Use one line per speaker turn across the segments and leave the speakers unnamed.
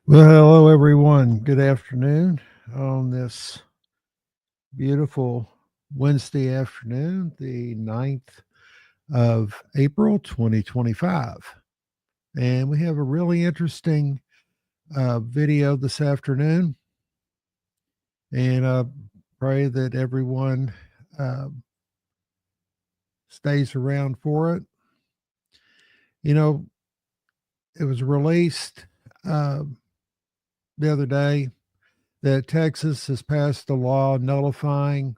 Well, hello everyone. Good afternoon on this beautiful Wednesday afternoon, the 9th of April, 2025. And we have a really interesting video this afternoon. And I pray that everyone uh, stays around for it. You know, it was released uh, the other day that Texas has passed a law nullifying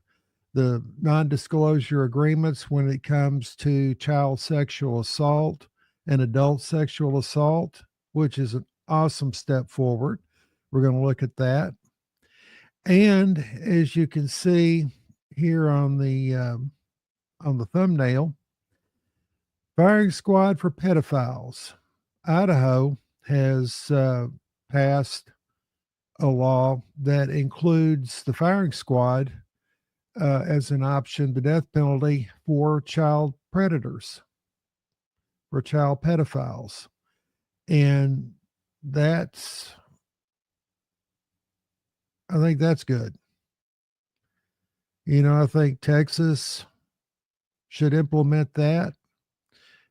the non-disclosure agreements when it comes to child sexual assault and adult sexual assault, which is an awesome step forward. We're going to look at that. And as you can see here on the thumbnail, firing squad for pedophiles. Idaho has passed a law that includes the firing squad as an option, the death penalty for child predators, for child pedophiles. And that's, I think that's good. I think Texas should implement that.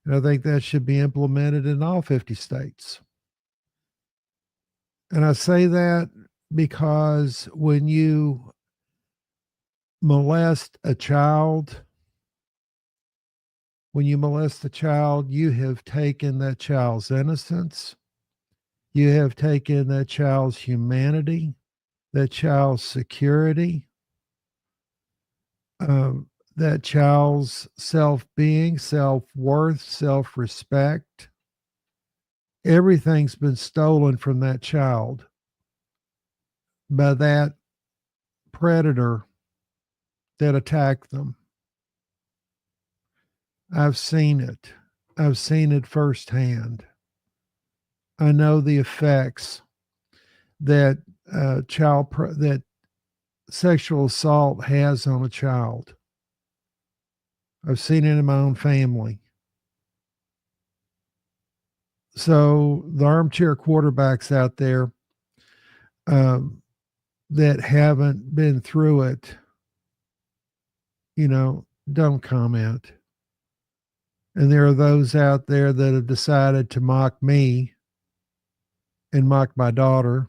And I think that should be implemented in all 50 states. And I say that because when you molest a child, you have taken that child's innocence. You have taken that child's humanity, that child's security, that child's self-being, self-worth, self-respect. Everything's been stolen from that child by that predator that attacked them. I've seen it. I've seen it firsthand. I know the effects that that sexual assault has on a child. I've seen it in my own family. So the armchair quarterbacks out there that haven't been through it, don't comment. And there are those out there that have decided to mock me and mock my daughter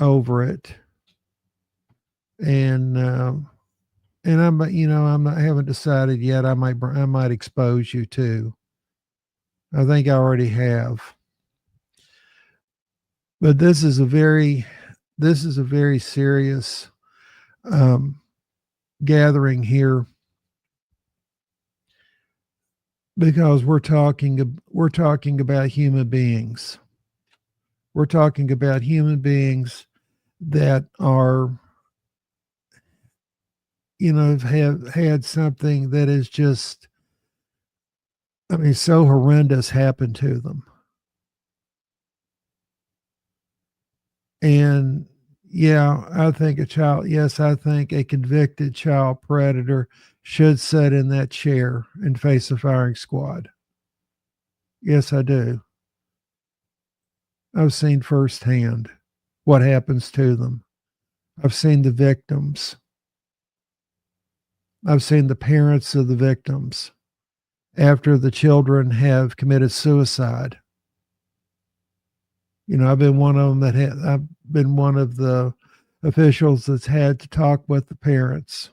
over it. And I haven't decided yet. I might expose you too. I think I already have. But this is a very serious gathering here, because we're talking about human beings. We're talking about human beings that are, have had something that is just, so horrendous happen to them. And yeah, I think a convicted child predator should sit in that chair and face a firing squad. Yes, I do. I've seen firsthand what happens to them. I've seen the victims. I've seen the parents of the victims after the children have committed suicide. I've been one of them I've been one of the officials that's had to talk with the parents.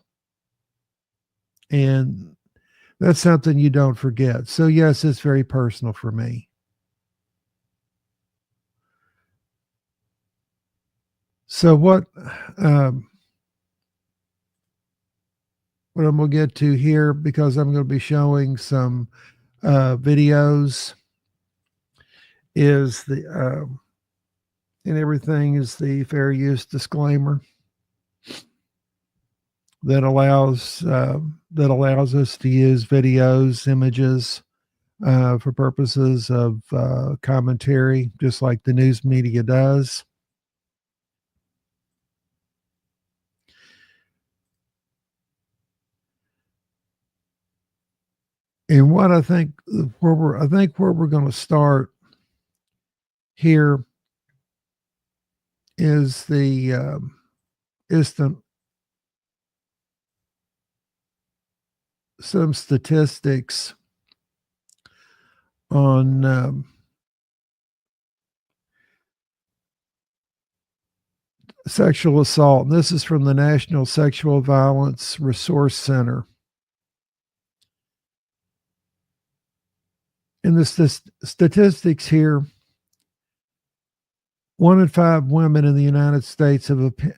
And that's something you don't forget. So yes, it's very personal for me. So what I'm going to get to here, because I'm going to be showing some videos, is and everything is the fair use disclaimer that allows us to use videos, images for purposes of commentary, just like the news media does. And what I think where we're going to start here is the some statistics on sexual assault. And this is from the National Sexual Violence Resource Center. In the statistics here, 1 in 5 women in the United States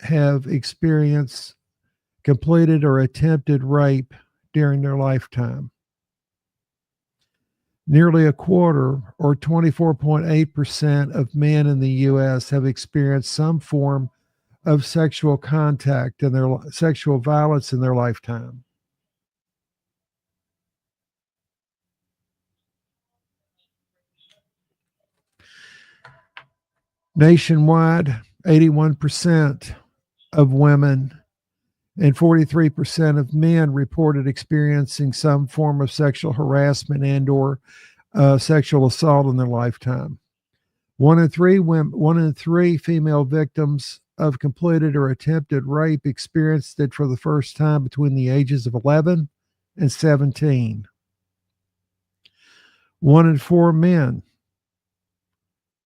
have experienced completed or attempted rape during their lifetime. Nearly a quarter, or 24.8% of men in the U.S. have experienced some form of sexual contact and their sexual violence in their lifetime. Nationwide, 81% of women and 43% of men reported experiencing some form of sexual harassment and or sexual assault in their lifetime. 1 in 3 female victims of completed or attempted rape experienced it for the first time between the ages of 11 and 17. 1 in 4 men.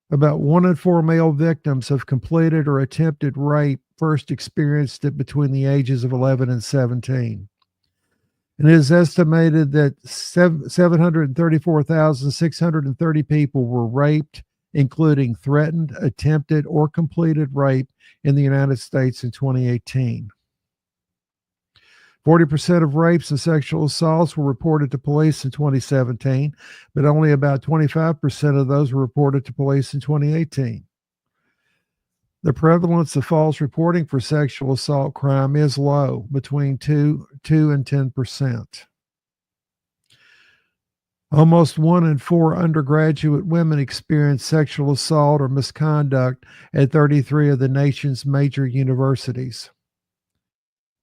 About 1 in 4 male victims of completed or attempted rape first experienced it between the ages of 11 and 17. And it is estimated that 734,630 people were raped, including threatened, attempted, or completed rape in the United States in 2018. 40% of rapes and sexual assaults were reported to police in 2017, but only about 25% of those were reported to police in 2018. The prevalence of false reporting for sexual assault crime is low, between 2 and 10%. Almost 1 in 4 undergraduate women experience sexual assault or misconduct at 33 of the nation's major universities.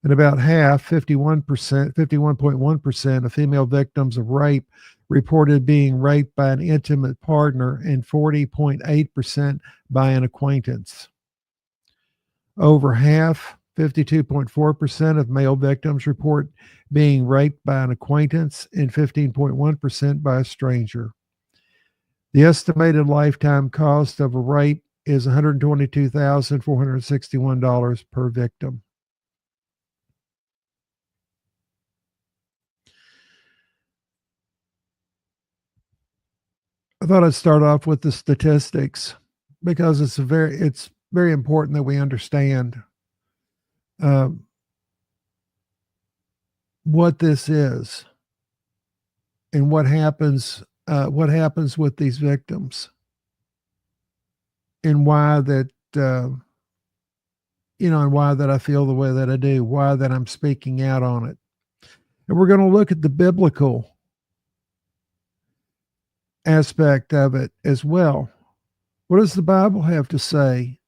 And about half, 51.1% of female victims of rape reported being raped by an intimate partner, and 40.8% by an acquaintance. Over half, 52.4% of male victims report being raped by an acquaintance, and 15.1% by a stranger. The estimated lifetime cost of a rape is $122,461 per victim. I thought I'd start off with the statistics because it's very important that we understand what this is and what happens with these victims, and why that and why that I feel the way that I do, why that I'm speaking out on it. And we're going to look at the biblical aspect of it as well. What does the Bible have to say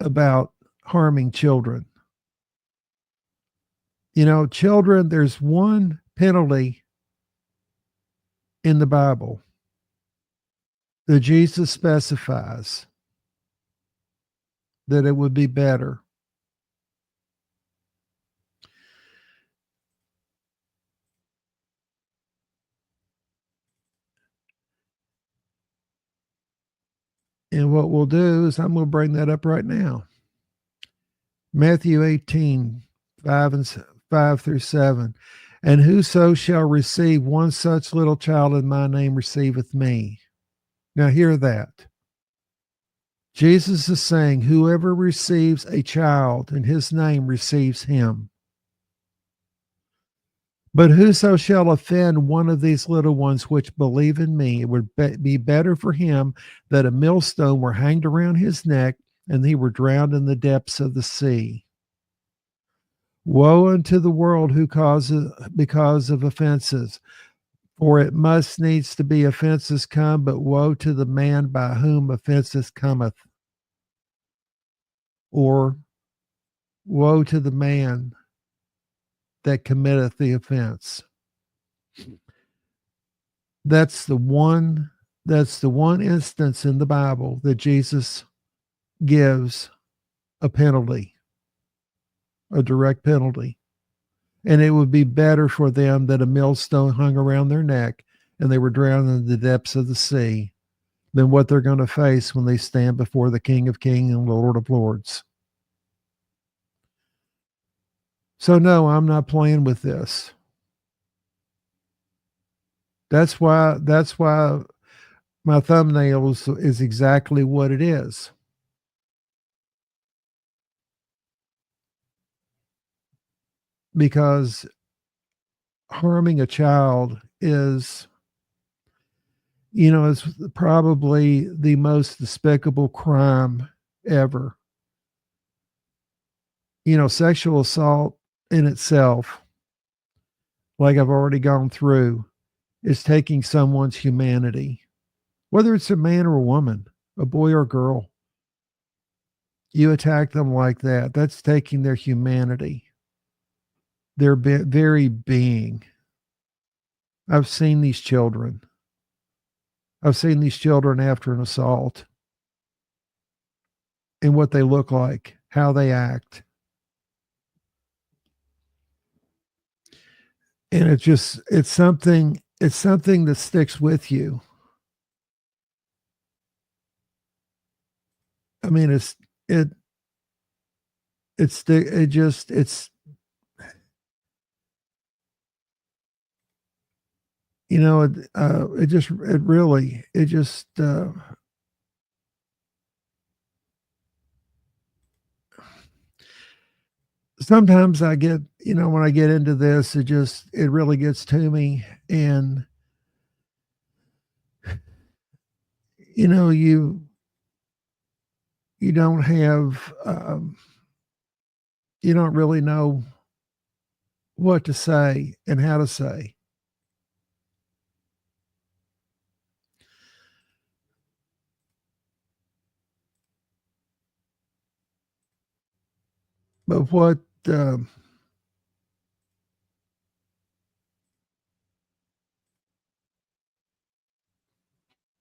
about harming children? Children, there's one penalty in the Bible that Jesus specifies, that it would be better. And what we'll do is I'm going to bring that up right now. Matthew 18, 5 through 7. And whoso shall receive one such little child in my name receiveth me. Now hear that. Jesus is saying whoever receives a child in his name receives him. But whoso shall offend one of these little ones which believe in me, it would be better for him that a millstone were hanged around his neck and he were drowned in the depths of the sea. Woe unto the world because of offenses, for it must needs to be offenses come, but woe to the man by whom offenses cometh. Or woe to the man that committeth the offense. That's the one That's the one instance in the Bible that Jesus gives a penalty, a direct penalty. And it would be better for them that a millstone hung around their neck and they were drowned in the depths of the sea than what they're going to face when they stand before the King of Kings and Lord of Lords. So, no, I'm not playing with this. That's why my thumbnail is exactly what it is. Because harming a child is, it's probably the most despicable crime ever. Sexual assault in itself, like I've already gone through, is taking someone's humanity, whether it's a man or a woman, a boy or a girl. You attack them like that, that's taking their humanity, their very being. I've seen these children. I've seen these children after an assault and what they look like, how they act. And it's something that sticks with you. I mean, it's sometimes I get, when I get into this, it really gets to me. And, you don't have, you don't really know what to say and how to say. But what, I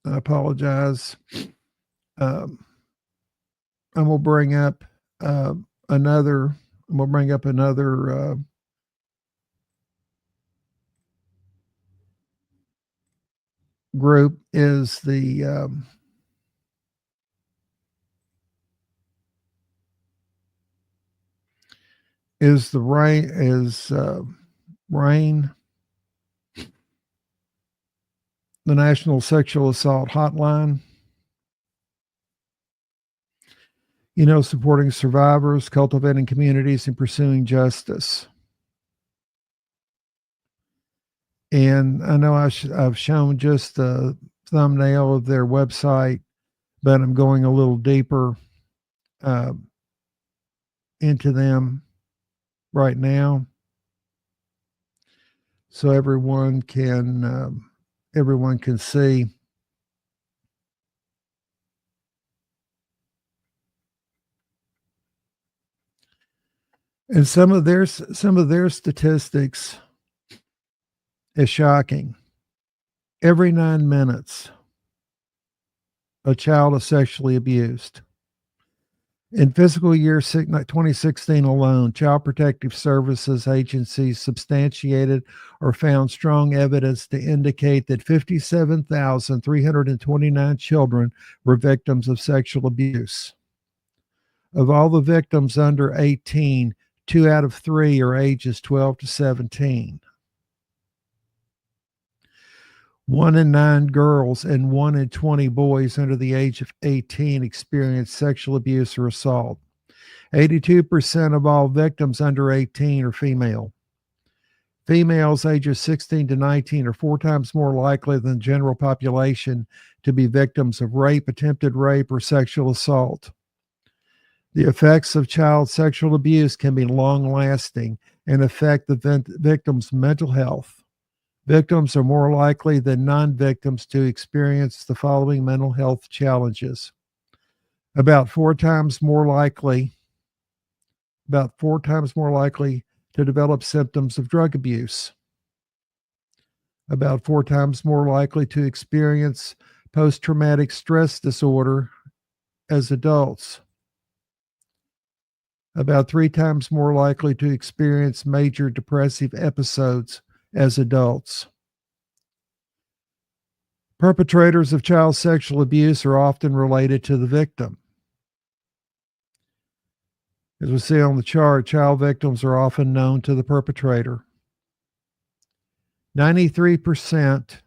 apologize. I'm gonna bring up another. I'm gonna bring up another group. Is the RAIN, the National Sexual Assault Hotline. Supporting survivors, cultivating communities, and pursuing justice. And I know I've shown just the thumbnail of their website, but I'm going a little deeper into them right now, so everyone can see. And some of their statistics is shocking. Every 9 minutes, a child is sexually abused. In fiscal year 2016 alone, Child Protective Services agencies substantiated or found strong evidence to indicate that 57,329 children were victims of sexual abuse. Of all the victims under 18, 2 out of 3 are ages 12 to 17. 1 in 9 girls and 1 in 20 boys under the age of 18 experienced sexual abuse or assault. 82% of all victims under 18 are female. Females ages 16 to 19 are 4 times more likely than the general population to be victims of rape, attempted rape, or sexual assault. The effects of child sexual abuse can be long-lasting and affect the victim's mental health. Victims are more likely than non-victims to experience the following mental health challenges. About 4 times more likely to develop symptoms of drug abuse. About 4 times more likely to experience post-traumatic stress disorder as adults, about 3 times more likely to experience major depressive episodes as adults. Perpetrators of child sexual abuse are often related to the victim. As we see on the chart, child victims are often known to the perpetrator. 93%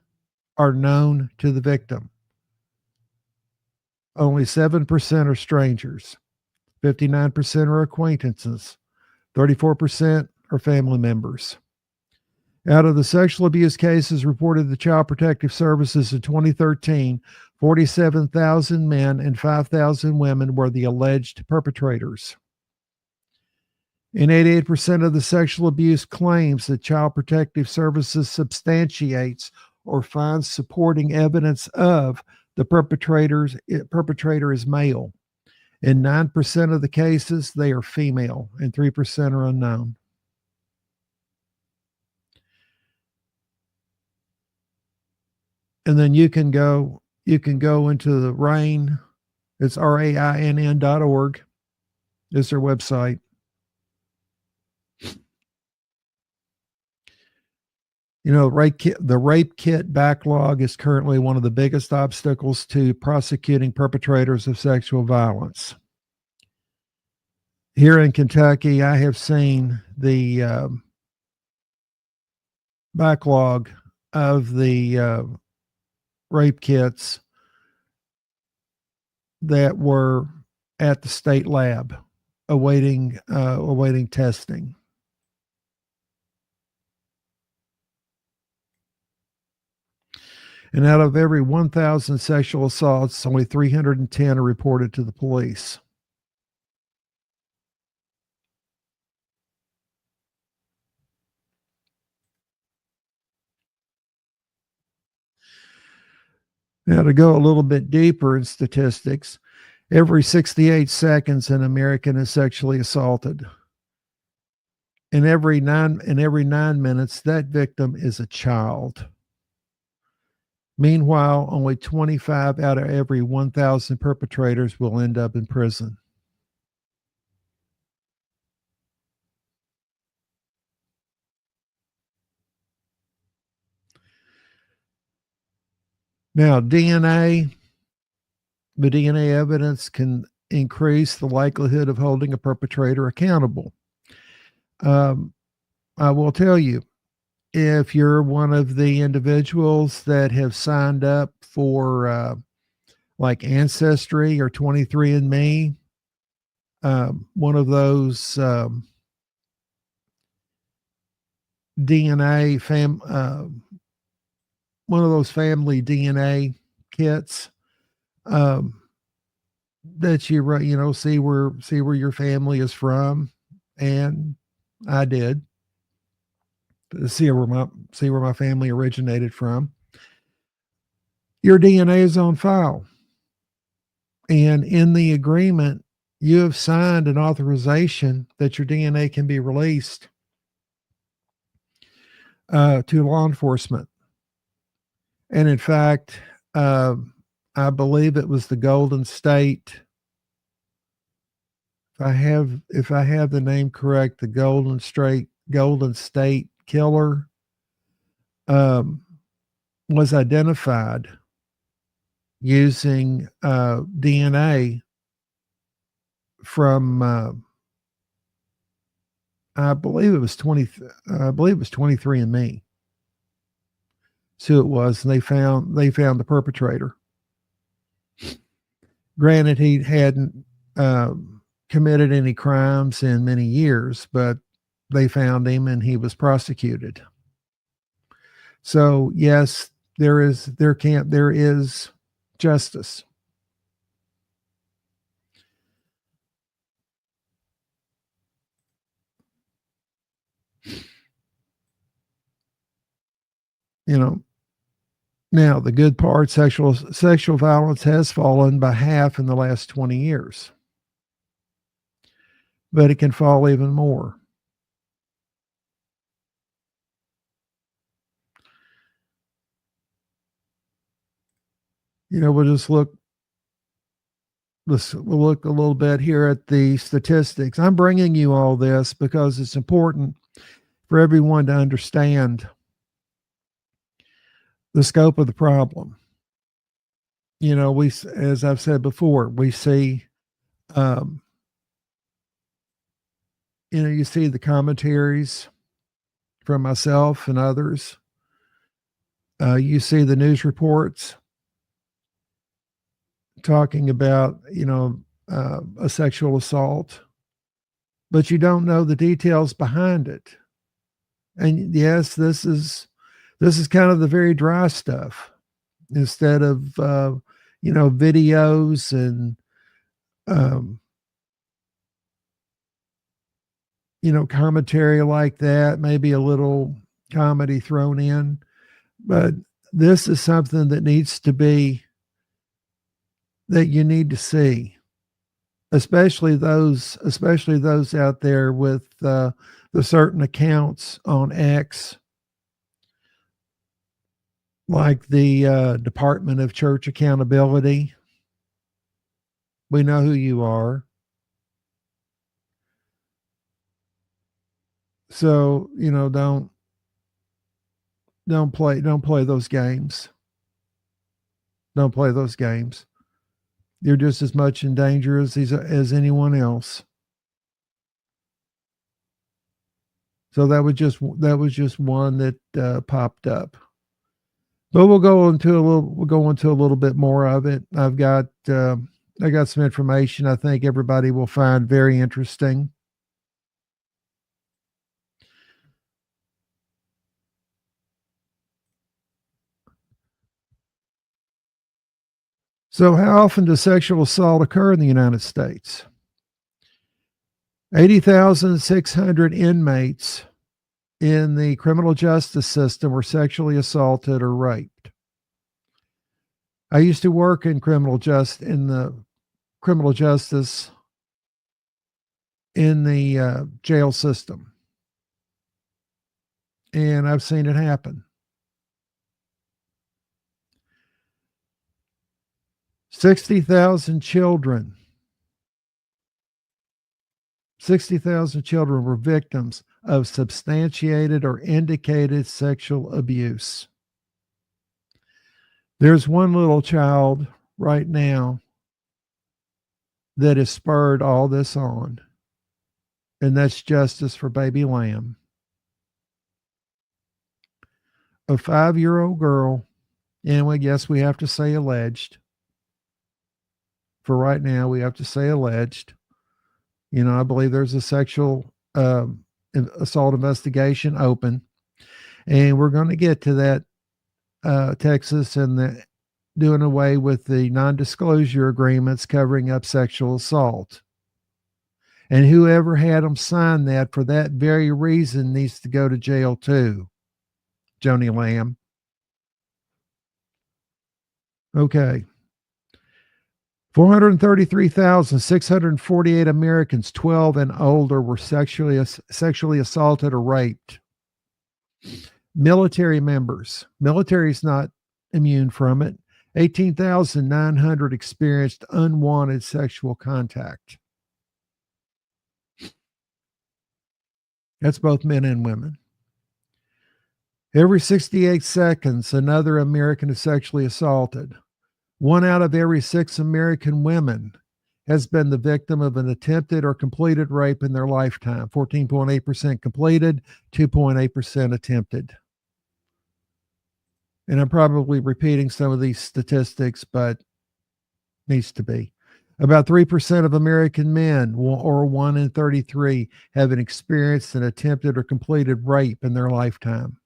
are known to the victim. Only 7% are strangers. 59% are acquaintances. 34% are family members. Out of the sexual abuse cases reported to Child Protective Services in 2013, 47,000 men and 5,000 women were the alleged perpetrators. In 88% of the sexual abuse claims that Child Protective Services substantiates or finds supporting evidence of the perpetrator is male. In 9% of the cases, they are female, and 3% are unknown. And then you can go into the RAINN. It's RAINN.org. Is their website. You know, the rape kit backlog is currently one of the biggest obstacles to prosecuting perpetrators of sexual violence. Here in Kentucky, I have seen the backlog of the rape kits that were at the state lab awaiting testing. And out of every 1,000 sexual assaults, only 310 are reported to the police. Now, to go a little bit deeper in statistics, every 68 seconds an American is sexually assaulted. In every 9 minutes, that victim is a child. Meanwhile, only 25 out of every 1,000 perpetrators will end up in prison. Now, the DNA evidence can increase the likelihood of holding a perpetrator accountable. I will tell you, if you're one of the individuals that have signed up for like Ancestry or 23andMe, one of those one of those family DNA kits that you see where your family is from, and I did see where my family originated from. Your DNA is on file, and in the agreement, you have signed an authorization that your DNA can be released to law enforcement. And in fact, I believe it was the Golden State. If I have the name correct, the Golden State killer was identified using DNA from I believe it was 23andMe. So it was, and they found the perpetrator. Granted, he hadn't committed any crimes in many years, but they found him and he was prosecuted. So yes, there is justice. Now the good part, sexual violence has fallen by half in the last 20 years. But it can fall even more. We'll just we'll look a little bit here at the statistics. I'm bringing you all this because it's important for everyone to understand the scope of the problem. As I've said before, we see, you see the commentaries from myself and others. You see the news reports talking about, a sexual assault, but you don't know the details behind it. And yes, this is kind of the very dry stuff instead of, videos and, commentary like that, maybe a little comedy thrown in. But this is something that you need to see, especially those out there with the certain accounts on X, like the Department of Church Accountability. We know who you are. So, don't play those games. Don't play those games. You're just as much in danger as anyone else. So that was just one that popped up. But we'll go into a little bit more of it. I got some information I think everybody will find very interesting. So how often does sexual assault occur in the United States? 80,600 inmates in the criminal justice system were sexually assaulted or raped. I used to work in the criminal justice in the jail system, and I've seen it happen. 60,000 children were victims of substantiated or indicated sexual abuse. There's one little child right now that has spurred all this on, and that's justice for baby Lamb. A 5-year-old girl, and I guess we have to say alleged. For right now, we have to say alleged. I believe there's a sexual assault investigation open, and we're going to get to that, Texas and doing away with the non-disclosure agreements covering up sexual assault. And whoever had them sign that for that very reason needs to go to jail too, Joni Lamb. Okay. 433,648 Americans 12 and older were sexually assaulted or raped. Military members. Military is not immune from it. 18,900 experienced unwanted sexual contact. That's both men and women. Every 68 seconds, another American is sexually assaulted. 1 out of every 6 American women has been the victim of an attempted or completed rape in their lifetime. 14.8% completed, 2.8% attempted. And I'm probably repeating some of these statistics, but needs to be. About 3% of American men, or 1 in 33, have experienced an attempted or completed rape in their lifetime.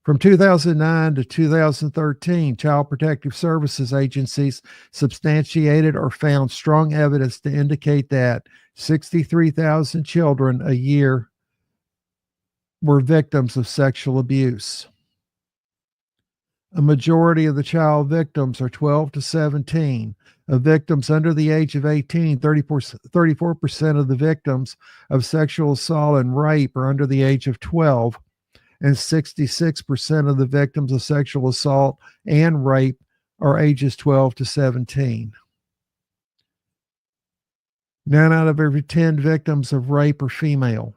From 2009 to 2013, Child Protective Services agencies substantiated or found strong evidence to indicate that 63,000 children a year were victims of sexual abuse. A majority of the child victims are 12 to 17. Of victims under the age of 18, 34% of the victims of sexual assault and rape are under the age of 12, and 66% of the victims of sexual assault and rape are ages 12 to 17. 9 out of every 10 victims of rape are female.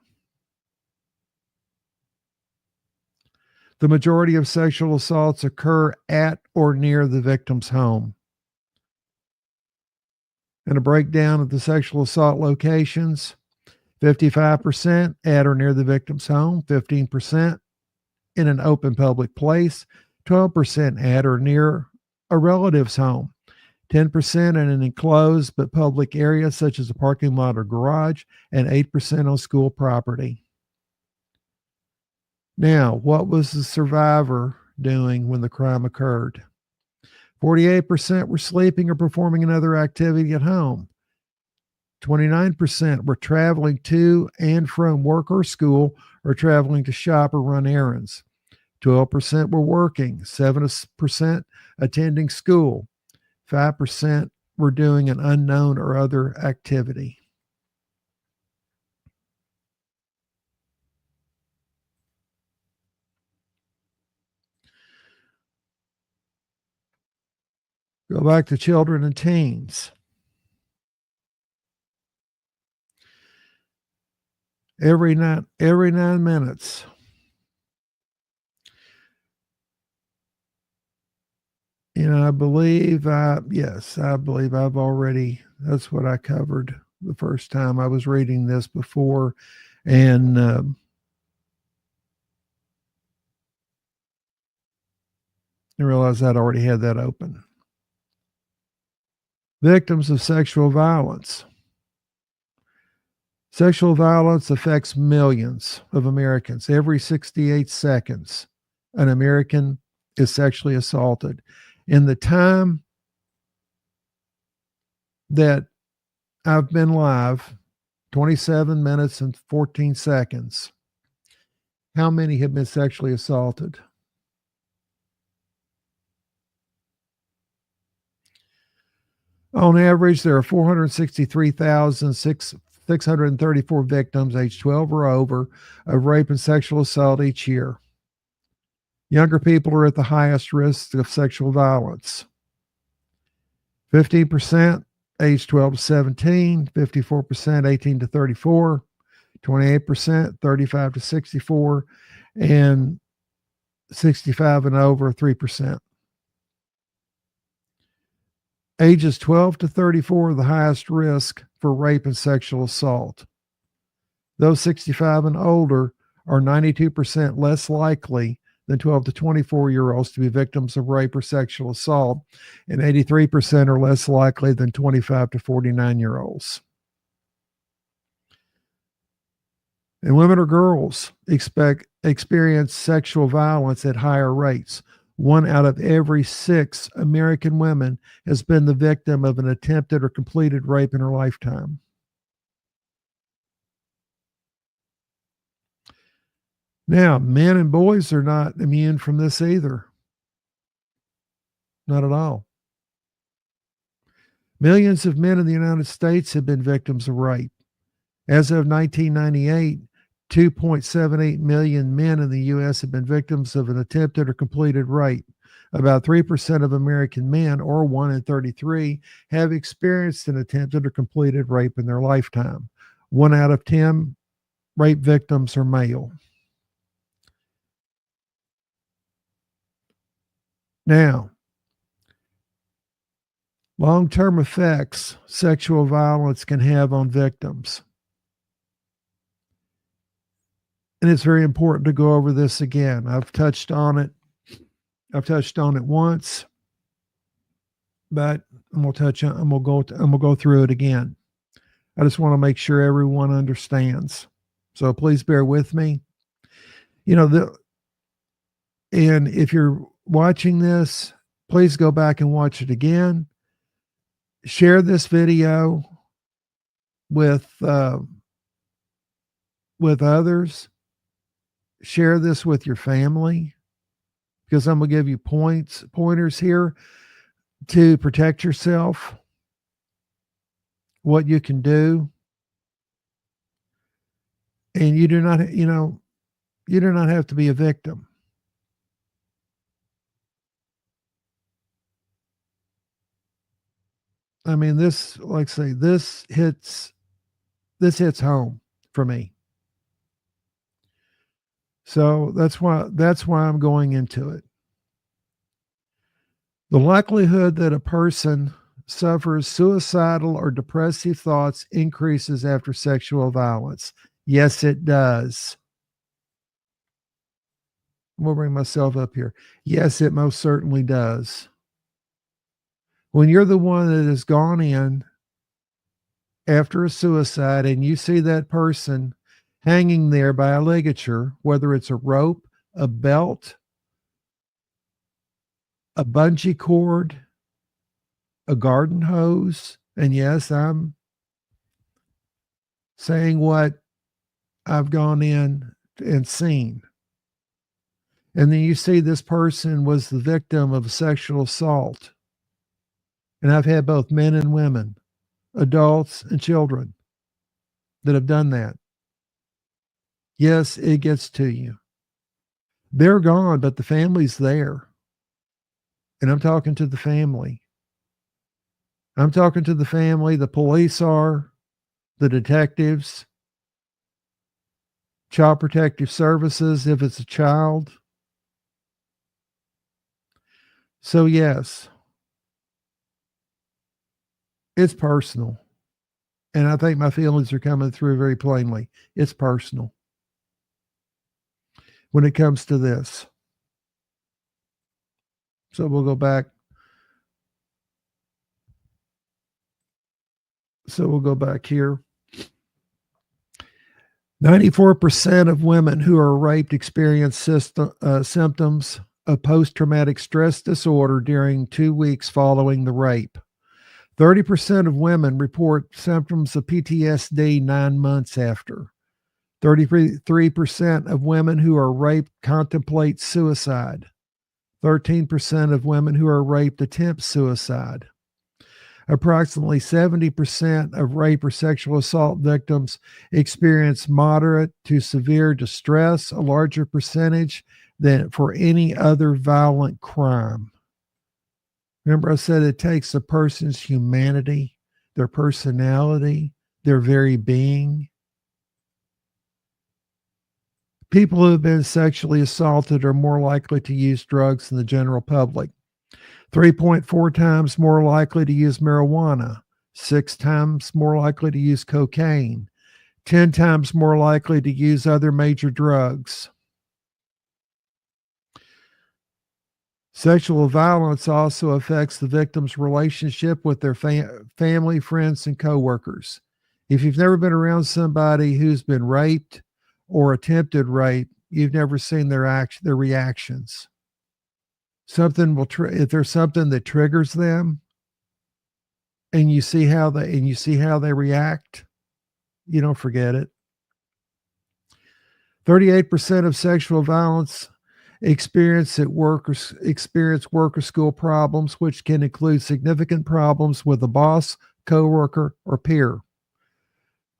The majority of sexual assaults occur at or near the victim's home. And a breakdown of the sexual assault locations: 55% at or near the victim's home, 15% in an open public place, 12% at or near a relative's home, 10% in an enclosed but public area such as a parking lot or garage, and 8% on school property. Now, what was the survivor doing when the crime occurred? 48% were sleeping or performing another activity at home. 29% were traveling to and from work or school, or traveling to shop or run errands. 12% were working, 7% attending school, 5% were doing an unknown or other activity. Go back to children and teens. Every 9 minutes, I believe I've already, that's what I covered the first time I was reading this before. And I realized I'd already had that open. Victims of sexual violence. Sexual violence affects millions of Americans. Every 68 seconds, an American is sexually assaulted. In the time that I've been live, 27 minutes and 14 seconds, how many have been sexually assaulted? On average, there are 463,634 victims aged 12 or over of rape and sexual assault each year. Younger people are at the highest risk of sexual violence. 15% age 12 to 17, 54% 18 to 34, 28% 35 to 64, and 65 and over 3%. Ages 12 to 34 are the highest risk for rape and sexual assault. Those 65 and older are 92% less likely than 12 to 24-year-olds to be victims of rape or sexual assault, and 83% are less likely than 25 to 49-year-olds. And women or girls experience sexual violence at higher rates. 1 out of every 6 American women has been the victim of an attempted or completed rape in her lifetime. Now, men and boys are not immune from this either. Not at all. Millions of men in the United States have been victims of rape. As of 1998, 2.78 million men in the U.S. have been victims of an attempted or completed rape. About 3% of American men, or 1 in 33, have experienced an attempted or completed rape in their lifetime. 1 out of 10 rape victims are male. Now, long-term effects sexual violence can have on victims. And it's very important to go over this again. I've touched on it once, but I'm gonna go through it again. I just want to make sure everyone understands. So please bear with me. And if you're watching this, please go back and watch it again. Share this video with others. Share this with your family, because I'm going to give you pointers here to protect yourself, what you can do. And you do not have to be a victim. I mean, this, like I say, this hits home for me. So that's why I'm going into it. The likelihood that a person suffers suicidal or depressive thoughts increases after sexual violence. Yes, it does. I'm going to bring myself up here. Yes, it most certainly does. When you're the one that has gone in after a suicide and you see that person hanging there by a ligature, whether it's a rope, a belt, a bungee cord, a garden hose, and yes, I'm saying what I've gone in and seen. And then you see this person was the victim of sexual assault. And I've had both men and women, adults and children that have done that. Yes, it gets to you. They're gone, but the family's there. And I'm talking to the family. I'm talking to the family. The police are, the detectives, child protective services, if it's a child. So, yes, it's personal. And I think my feelings are coming through very plainly. It's personal when it comes to this. So we'll go back. So we'll go back here. 94% of women who are raped experience symptoms of post traumatic stress disorder during 2 weeks following the rape. 30% of women report symptoms of PTSD 9 months after. 33% of women who are raped contemplate suicide. 13% of women who are raped attempt suicide. Approximately 70% of rape or sexual assault victims experience moderate to severe distress, a larger percentage than for any other violent crime. Remember, I said it takes a person's humanity, their personality, their very being. People who have been sexually assaulted are more likely to use drugs than the general public. 3.4 times more likely to use marijuana, 6 times more likely to use cocaine, 10 times more likely to use other major drugs. Sexual violence also affects the victim's relationship with their family, friends, and coworkers. If you've never been around somebody who's been raped or attempted rape, you've never seen their reactions. Something will if there's something that triggers them, and you see how they react, you don't forget it. 38% of sexual violence experience work or school problems, which can include significant problems with a boss, coworker, or peer.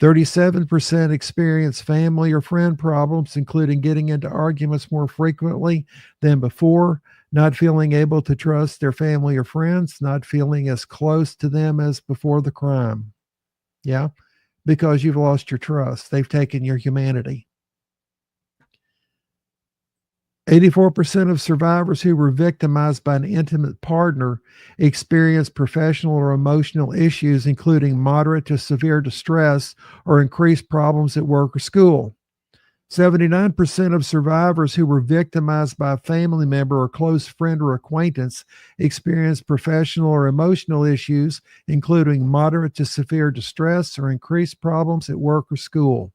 37% experience family or friend problems, including getting into arguments more frequently than before, not feeling able to trust their family or friends, not feeling as close to them as before the crime. Yeah, because you've lost your trust. They've taken your humanity. 84% of survivors who were victimized by an intimate partner experienced professional or emotional issues, including moderate to severe distress or increased problems at work or school. 79% of survivors who were victimized by a family member or close friend or acquaintance experienced professional or emotional issues, including moderate to severe distress or increased problems at work or school.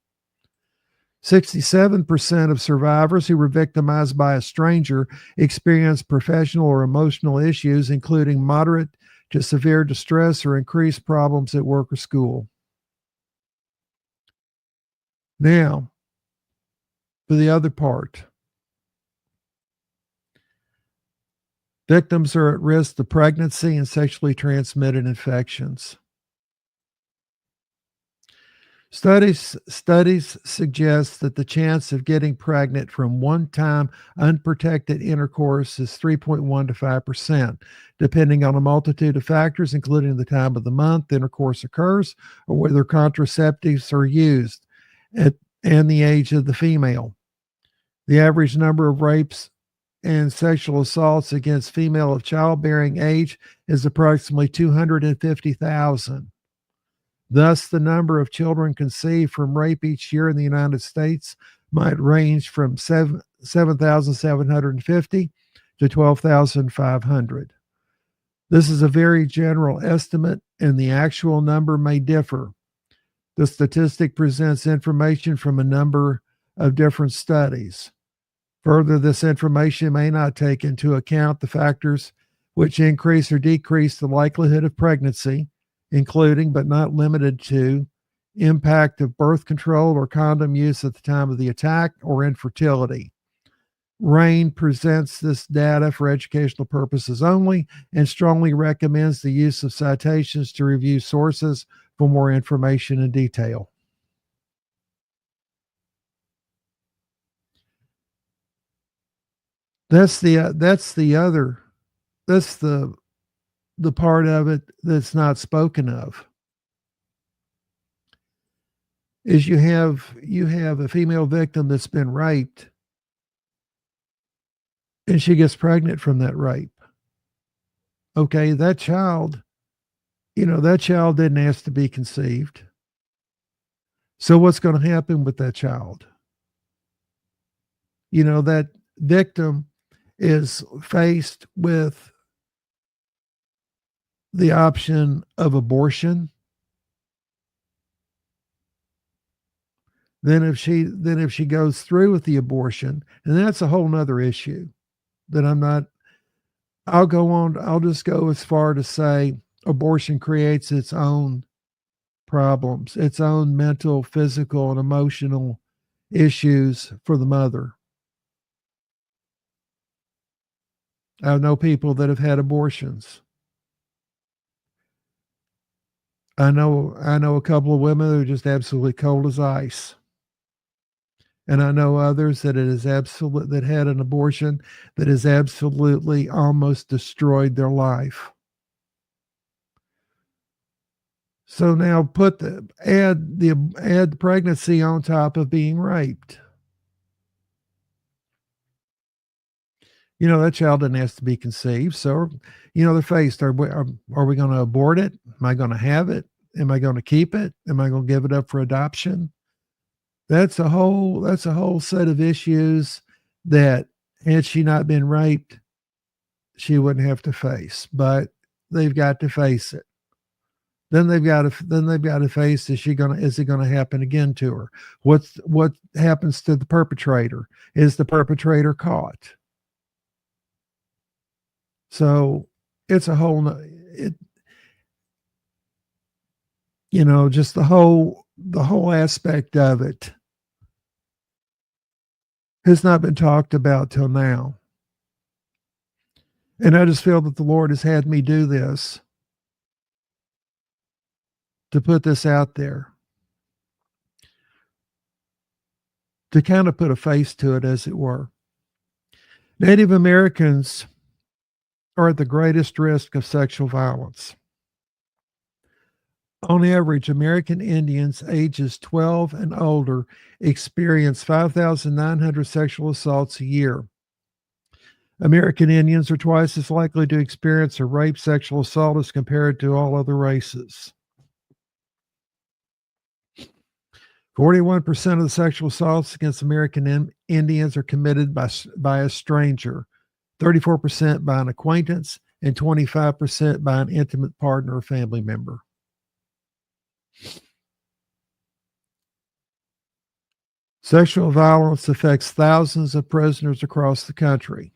67% of survivors who were victimized by a stranger experienced professional or emotional issues, including moderate to severe distress or increased problems at work or school. Now, for the other part, victims are at risk of pregnancy and sexually transmitted infections. Studies suggest that the chance of getting pregnant from one-time unprotected intercourse is 3.1 to 5%, depending on a multitude of factors, including the time of the month intercourse occurs or whether contraceptives are used at, and the age of the female. The average number of rapes and sexual assaults against female of childbearing age is approximately 250,000. Thus, the number of children conceived from rape each year in the United States might range from 7,750 to 12,500. This is a very general estimate, and the actual number may differ. The statistic presents information from a number of different studies. Further, this information may not take into account the factors which increase or decrease the likelihood of pregnancy, including but not limited to impact of birth control or condom use at the time of the attack or infertility. RAIN presents this data for educational purposes only and strongly recommends the use of citations to review sources for more information and detail. That's the part of it that's not spoken of. Is you have a female victim that's been raped and she gets pregnant from that rape. Okay, that child didn't ask to be conceived. So what's going to happen with that child? That victim is faced with the option of abortion. Then if she goes through with the abortion, and that's a whole nother issue that I'll just go as far to say abortion creates its own problems, its own mental, physical, and emotional issues for the mother. I know people that have had abortions. I know a couple of women that are just absolutely cold as ice. And I know others that that had an abortion that has absolutely almost destroyed their life. So now add the pregnancy on top of being raped. That child didn't ask to be conceived. So, they're faced, are we going to abort it? Am I going to have it? Am I going to keep it? Am I going to give it up for adoption? That's a whole set of issues that had she not been raped, she wouldn't have to face, but they've got to face it. Then they've got to face, is it going to happen again to her? What happens to the perpetrator? Is the perpetrator caught? So it's a whole, just the whole aspect of it has not been talked about till now. And I just feel that the Lord has had me do this, to put this out there, to kind of put a face to it, as it were. Native Americans are at the greatest risk of sexual violence. On average, American Indians ages 12 and older experience 5,900 sexual assaults a year. American Indians are twice as likely to experience a rape, sexual assault as compared to all other races. 41% of the sexual assaults against American Indians are committed by a stranger, 34% by an acquaintance, and 25% by an intimate partner or family member. Sexual violence affects thousands of prisoners across the country.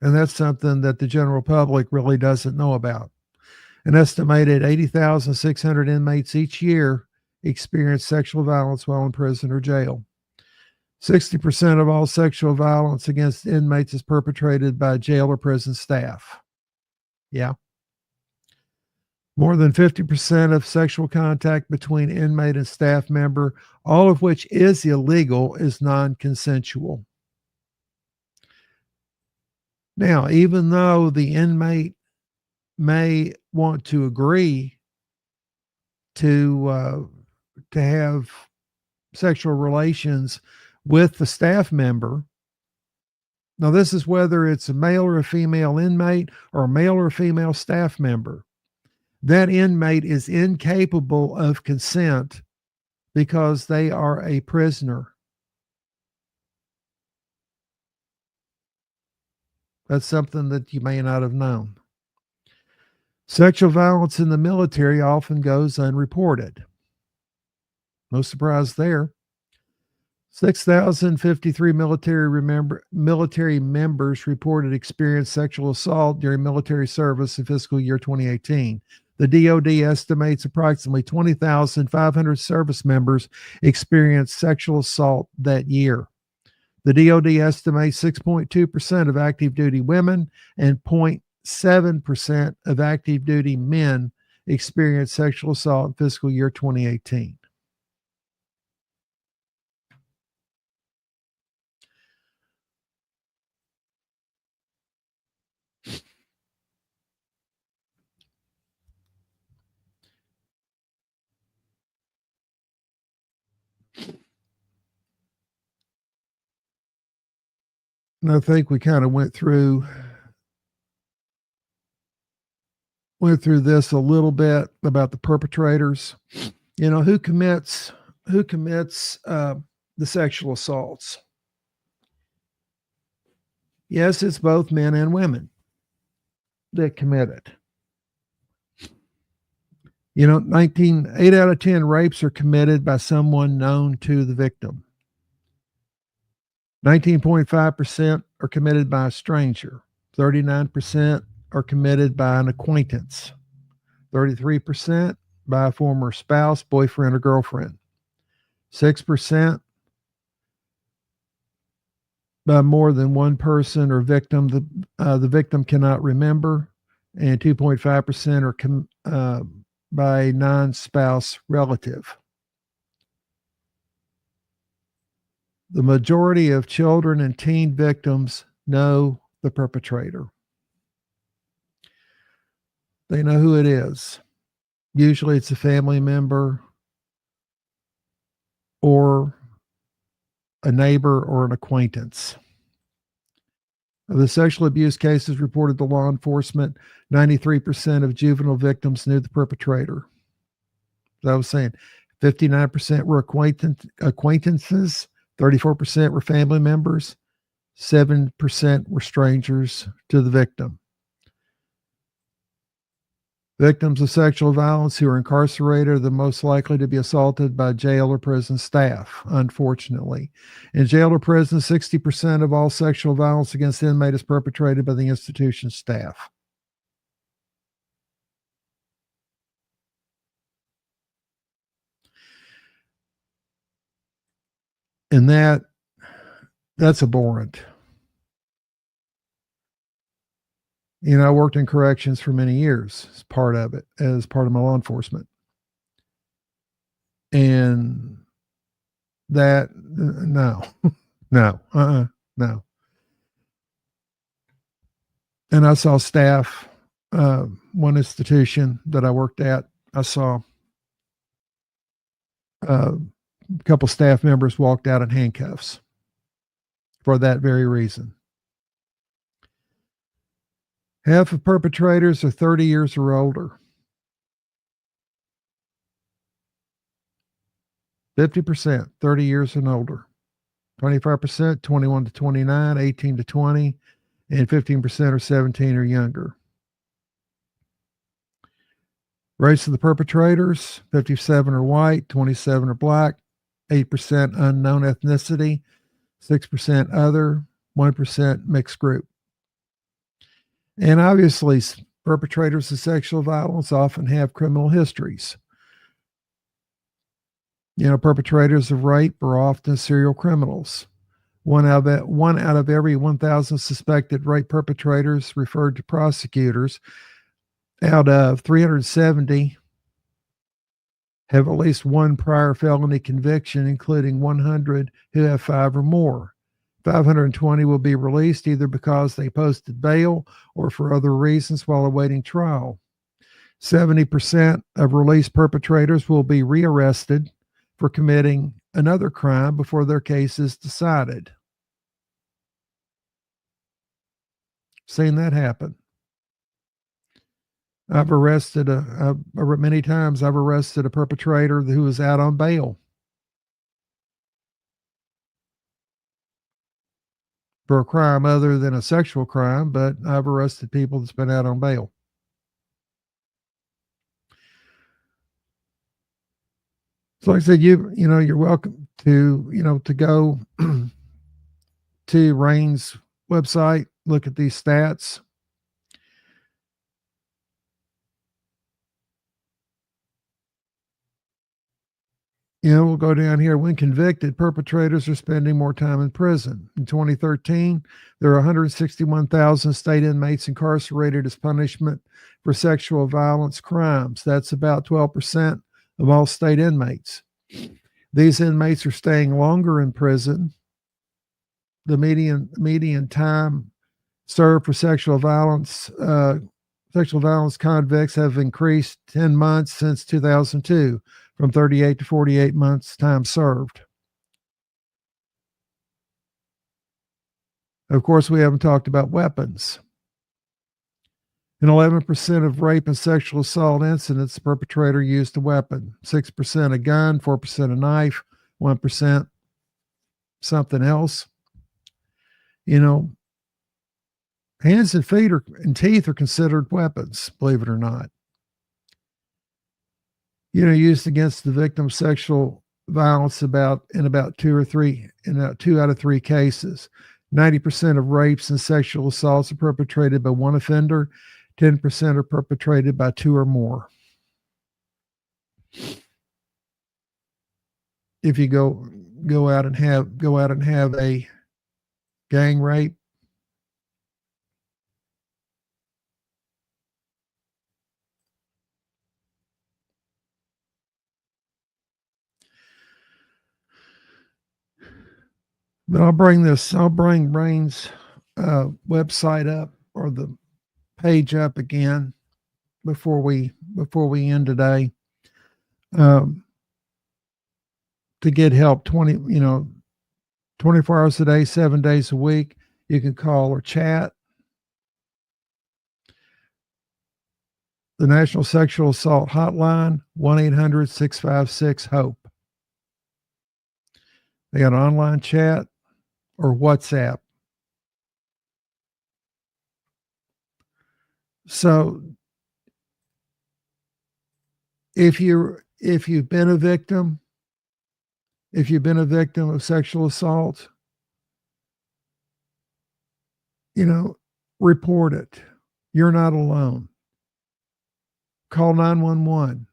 And that's something that the general public really doesn't know about. An estimated 80,600 inmates each year experience sexual violence while in prison or jail. 60% of all sexual violence against inmates is perpetrated by jail or prison staff. Yeah. More than 50% of sexual contact between inmate and staff member, all of which is illegal, is non-consensual. Now, even though the inmate may want to agree to have sexual relations with the staff member, now this is whether it's a male or a female inmate or a male or a female staff member, that inmate is incapable of consent because they are a prisoner. That's something that you may not have known. Sexual violence in the military often goes unreported. No surprise there. 6,053 military members reported experienced sexual assault during military service in fiscal year 2018. The DoD estimates approximately 20,500 service members experienced sexual assault that year. The DoD estimates 6.2% of active duty women and 0.7% of active duty men experienced sexual assault in fiscal year 2018. And I think we kind of went through this a little bit about the perpetrators. You know, who commits the sexual assaults? Yes, it's both men and women that commit it. You know, 8 out of 10 rapes are committed by someone known to the victim. 19.5% are committed by a stranger. 39% are committed by an acquaintance. 33% by a former spouse, boyfriend, or girlfriend. 6% by more than one person or victim the victim cannot remember, and 2.5% are by a non-spouse relative. The majority of children and teen victims know the perpetrator. They know who it is. Usually it's a family member or a neighbor or an acquaintance. Of the sexual abuse cases reported to law enforcement, 93% of juvenile victims knew the perpetrator. As I was saying, 59% were acquaintances, 34% were family members, 7% were strangers to the victim. Victims of sexual violence who are incarcerated are the most likely to be assaulted by jail or prison staff, unfortunately. In jail or prison, 60% of all sexual violence against inmates is perpetrated by the institution staff. And that's abhorrent. You know, I worked in corrections for many years as part of my law enforcement. And that, no. And I saw staff, one institution that I worked at, I saw a couple staff members walked out in handcuffs for that very reason. Half of perpetrators are 30 years or older. 50%, 30 years and older. 25%, 21 to 29, 18 to 20, and 15% are 17 or younger. Race of the perpetrators, 57 are white, 27 are black, 8% unknown ethnicity, 6% other, 1% mixed group. And obviously, perpetrators of sexual violence often have criminal histories. You know, perpetrators of rape are often serial criminals. One out of every 1,000 suspected rape perpetrators referred to prosecutors out of 370 have at least one prior felony conviction, including 100 who have 5 or more. 520 will be released either because they posted bail or for other reasons while awaiting trial. 70% of released perpetrators will be rearrested for committing another crime before their case is decided. Seen that happen. Many times I've arrested a perpetrator who was out on bail for a crime other than a sexual crime, but I've arrested people that's been out on bail. So like I said, you're welcome to go to Rain's website, look at these stats. We'll go down here. When convicted, perpetrators are spending more time in prison. In 2013, there are 161,000 state inmates incarcerated as punishment for sexual violence crimes. That's about 12% of all state inmates. These inmates are staying longer in prison. The median time served for sexual violence convicts have increased 10 months since 2002, from 38 to 48 months time served. Of course, we haven't talked about weapons. In 11% of rape and sexual assault incidents, the perpetrator used a weapon. 6% a gun, 4% a knife, 1% something else. Hands and feet and teeth are considered weapons, believe it or not. Used against the victim's sexual violence in about 2 out of 3 cases. 90% of rapes and sexual assaults are perpetrated by one offender. 10% are perpetrated by 2 or more. If you go out and have a gang rape, but I'll bring Rain's website up, or the page up again, before we end today. To get help 24 hours a day, 7 days a week. You can call or chat. The National Sexual Assault Hotline, 1-800-656-HOPE. They got an online chat or WhatsApp. So if you've been a victim of sexual assault, report it. You're not alone. Call 911.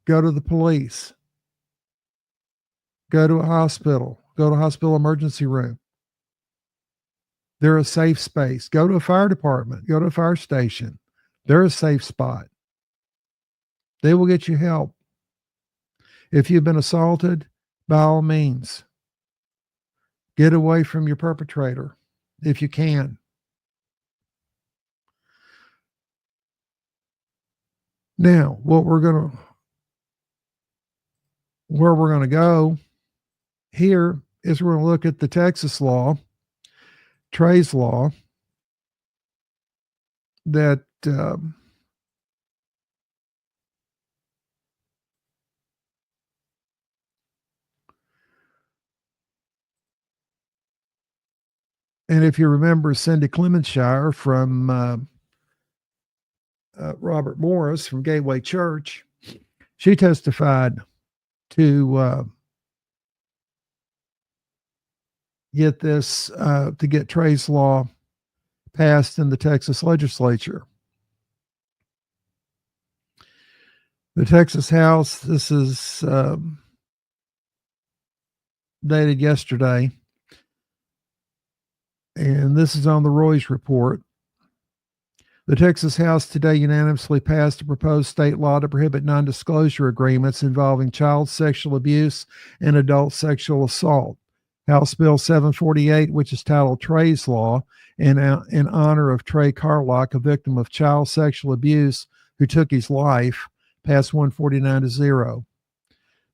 Go to the police. Go to a hospital. Go to a hospital emergency room. They're a safe space. Go to a fire department. Go to a fire station. They're a safe spot. They will get you help. If you've been assaulted, by all means, get away from your perpetrator if you can. Now, where we're going to go here is we're going to look at the Texas law, Trey's law, that and if you remember Cindy Clemenshire from Robert Morris from Gateway Church, she testified to get Trey's law passed in the Texas legislature. The Texas House, this is dated yesterday, and this is on the Roy's report. The Texas House today unanimously passed a proposed state law to prohibit non-disclosure agreements involving child sexual abuse and adult sexual assault. House Bill 748, which is titled Trey's Law, in honor of Trey Carlock, a victim of child sexual abuse who took his life, passed 149-0.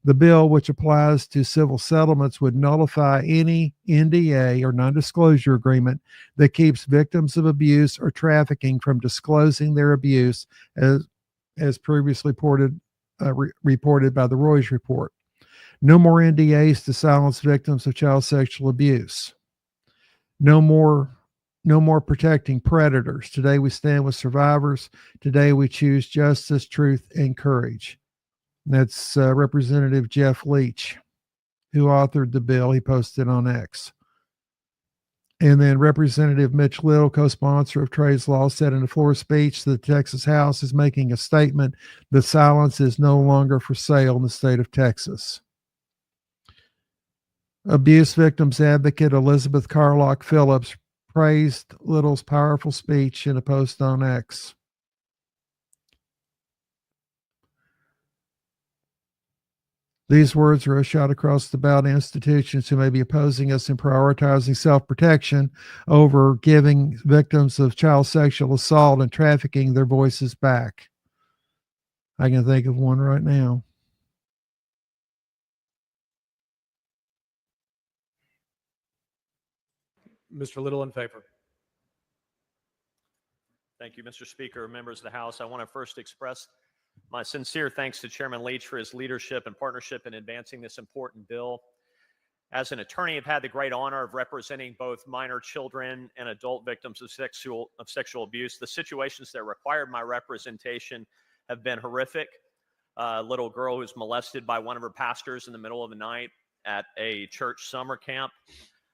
The bill, which applies to civil settlements, would nullify any NDA or non-disclosure agreement that keeps victims of abuse or trafficking from disclosing their abuse, as previously reported by the Roy's Report. No more NDAs to silence victims of child sexual abuse. No more protecting predators. Today we stand with survivors. Today we choose justice, truth, and courage. That's Representative Jeff Leach, who authored the bill. He posted on X. And then Representative Mitch Little, co-sponsor of Trey's Law, said in a floor speech that the Texas House is making a statement that silence is no longer for sale in the state of Texas. Abuse victims advocate Elizabeth Carlock Phillips praised Little's powerful speech in a post on X. These words are a shot across the bow to institutions who may be opposing us in prioritizing self-protection over giving victims of child sexual assault and trafficking their voices back. I can think of one right now.
Mr. Little in favor.
Thank you, Mr. Speaker, members of the House. I want to first express my sincere thanks to Chairman Leach for his leadership and partnership in advancing this important bill. As an attorney, I've had the great honor of representing both minor children and adult victims of sexual abuse. The situations that required my representation have been horrific. A little girl who was molested by one of her pastors in the middle of the night at a church summer camp.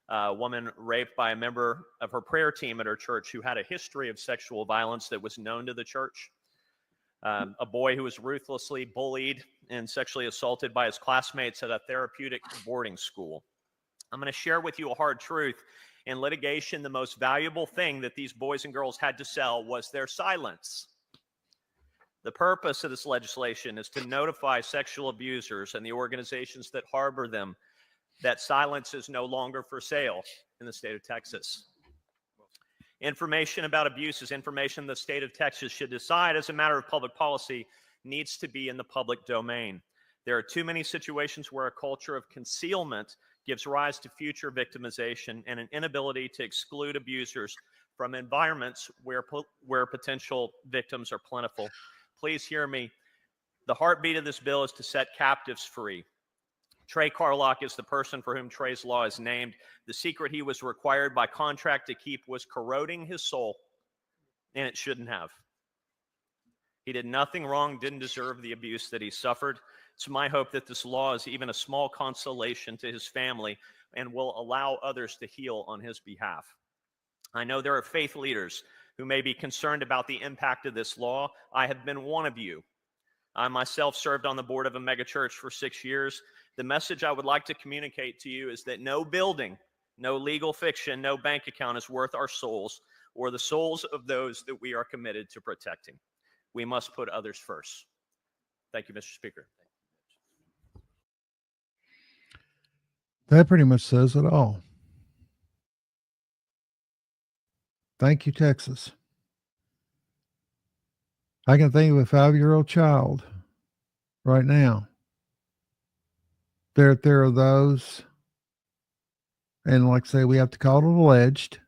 A woman raped by a member of her prayer team at her church who had a history of sexual violence that was known to the church. A boy who was ruthlessly bullied and sexually assaulted by his classmates at a therapeutic boarding school. I'm going to share with you a hard truth. In litigation, the most valuable thing that these boys and girls had to sell was their silence. The purpose of this legislation is to notify sexual abusers and the organizations that harbor them that silence is no longer for sale in the state of Texas. Information about abuse is information the state of Texas should decide as a matter of public policy needs to be in the public domain. There are too many situations where a culture of concealment gives rise to future victimization and an inability to exclude abusers from environments where potential victims are plentiful. Please hear me. The heartbeat of this bill is to set captives free. Trey Carlock is the person for whom Trey's Law is named. The secret he was required by contract to keep was corroding his soul, and it shouldn't have. He did nothing wrong, didn't deserve the abuse that he suffered. It's my hope that this law is even a small consolation to his family and will allow others to heal on his behalf. I know there are faith leaders who may be concerned about the impact of this law. I have been one of you. I myself served on the board of a megachurch for 6 years. The message I would like to communicate to you is that no building, no legal fiction, no bank account is worth our souls or the souls of those that we are committed to protecting. We must put others first. Thank you, Mr. Speaker.
That pretty much says it all. Thank you, Texas. I can think of a 5-year-old child right now. There are those, and like I say, we have to call it alleged,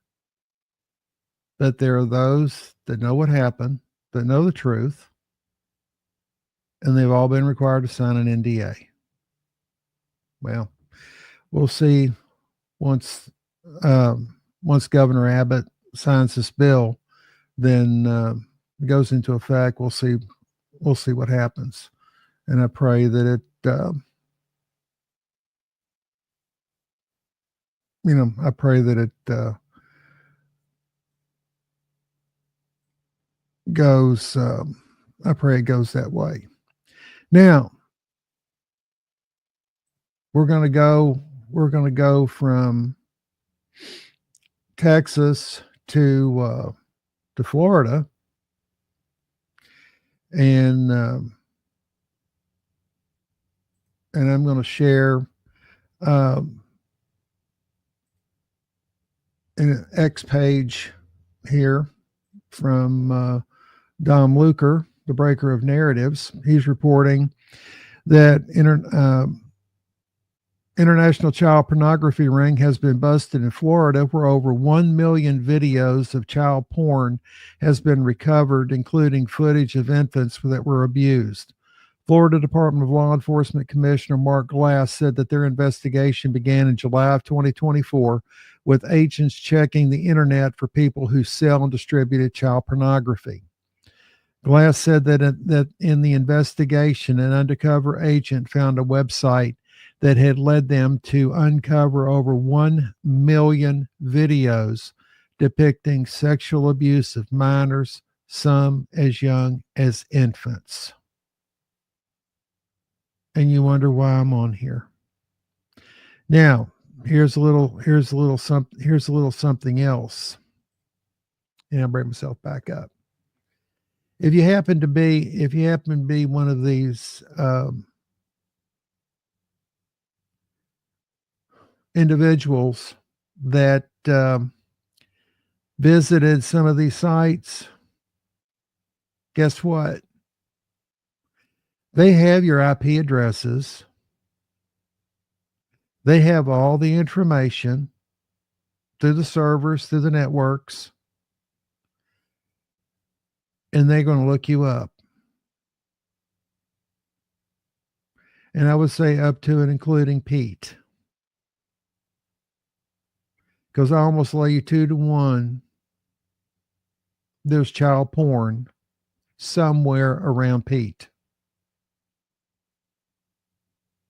but there are those that know what happened, that know the truth, and they've all been required to sign an NDA. Well, we'll see once Governor Abbott signs this bill, then it goes into effect. We'll see what happens, and I pray that it. I pray that it goes. I pray it goes that way. Now we're going to go from Texas to Florida, and I'm going to share um, an X page here from Dom Luker, the breaker of narratives. He's reporting that international child pornography ring has been busted in Florida, where over 1 million videos of child porn has been recovered, including footage of infants that were abused. Florida Department of Law Enforcement Commissioner Mark Glass said that their investigation began in July of 2024 with agents checking the internet for people who sell and distribute child pornography. Glass said that in the investigation, an undercover agent found a website that had led them to uncover over 1 million videos depicting sexual abuse of minors, some as young as infants. And you wonder why I'm on here. Now, here's a little something else. And I'll bring myself back up. If you happen to be one of these individuals that visited some of these sites, guess what? They have your IP addresses. They have all the information through the servers, through the networks, and they're going to look you up. And I would say up to and including Pete. Because I almost lay you 2-to-1. There's child porn somewhere around Pete.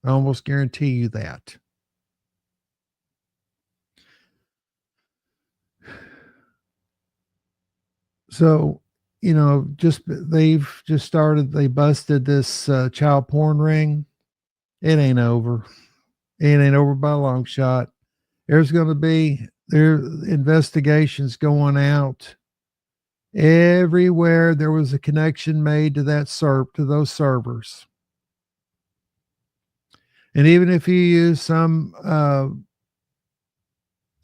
I almost guarantee you that. So, they busted this child porn ring. It ain't over. It ain't over by a long shot. There's investigations going out everywhere there was a connection made to to those servers. And even if you use some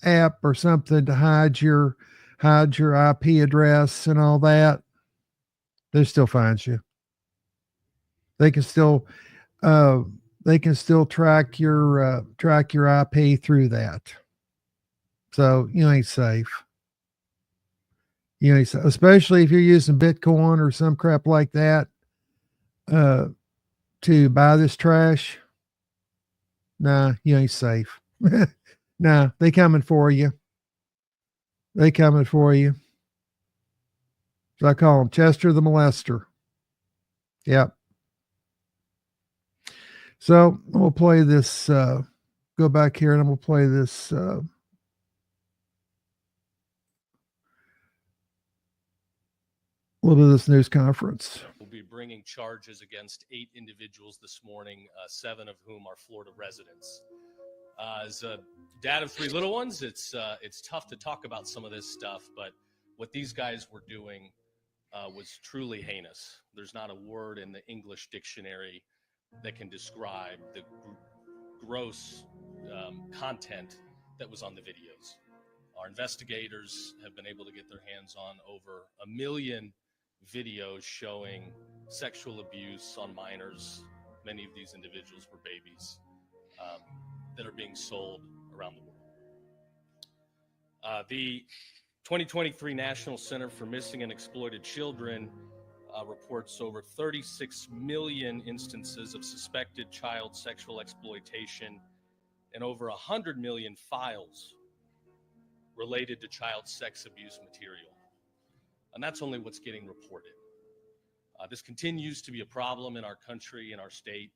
app or something to hide your IP address and all that, they still find you. They can still track your IP through that. So you ain't safe. Especially if you're using Bitcoin or some crap like that to buy this trash. Nah, you ain't safe. Nah, they coming for you. So I call him Chester the Molester. Yep. So I'm going to play this, go back here and I'm going to play this a little bit of this news conference.
We'll be bringing charges against 8 individuals this morning, 7 of whom are Florida residents. As a dad of 3 little ones, it's tough to talk about some of this stuff, but what these guys were doing was truly heinous. There's not a word in the English dictionary that can describe the gross content that was on the videos. Our investigators have been able to get their hands on over 1 million videos showing sexual abuse on minors. Many of these individuals were babies that are being sold around the world. The 2023 National Center for Missing and Exploited Children reports over 36 million instances of suspected child sexual exploitation and over 100 million files related to child sex abuse material. And that's only what's getting reported. This continues to be a problem in our country, in our state.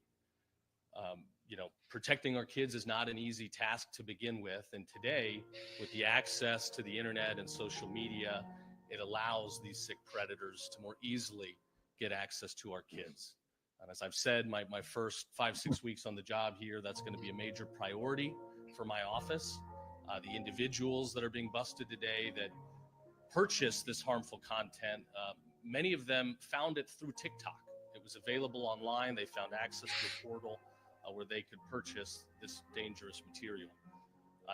Protecting our kids is not an easy task to begin with. And today, with the access to the internet and social media, it allows these sick predators to more easily get access to our kids. And as I've said, my first 5-6 weeks on the job here, that's going to be a major priority for my office. The individuals that are being busted today that purchase this harmful content many of them found it through TikTok. It was available online. They found access to a portal where they could purchase this dangerous material.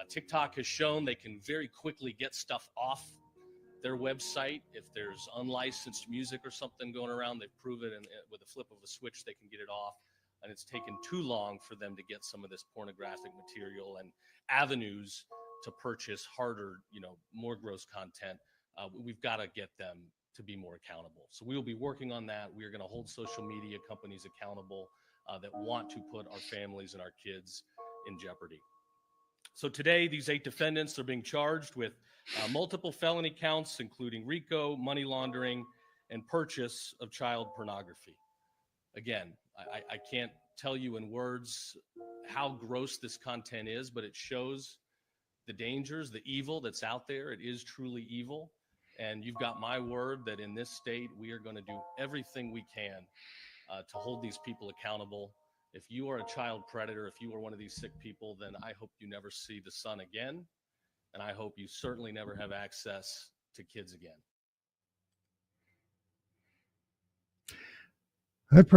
TikTok has shown they can very quickly get stuff off their website. If there's unlicensed music or something going around, they've proven with a flip of a switch they can get it off. And it's taken too long for them to get some of this pornographic material and avenues to purchase harder, more gross content. We've got to get them to be more accountable. So we will be working on that. We are going to hold social media companies accountable that want to put our families and our kids in jeopardy. So today, these 8 defendants are being charged with multiple felony counts, including RICO, money laundering, and purchase of child pornography. Again, I can't tell you in words how gross this content is, but it shows the dangers, the evil that's out there. It is truly evil. And you've got my word that in this state, we are going to do everything we can to hold these people accountable. If you are a child predator, if you are one of these sick people, then I hope you never see the sun again. And I hope you certainly never have access to kids again.
I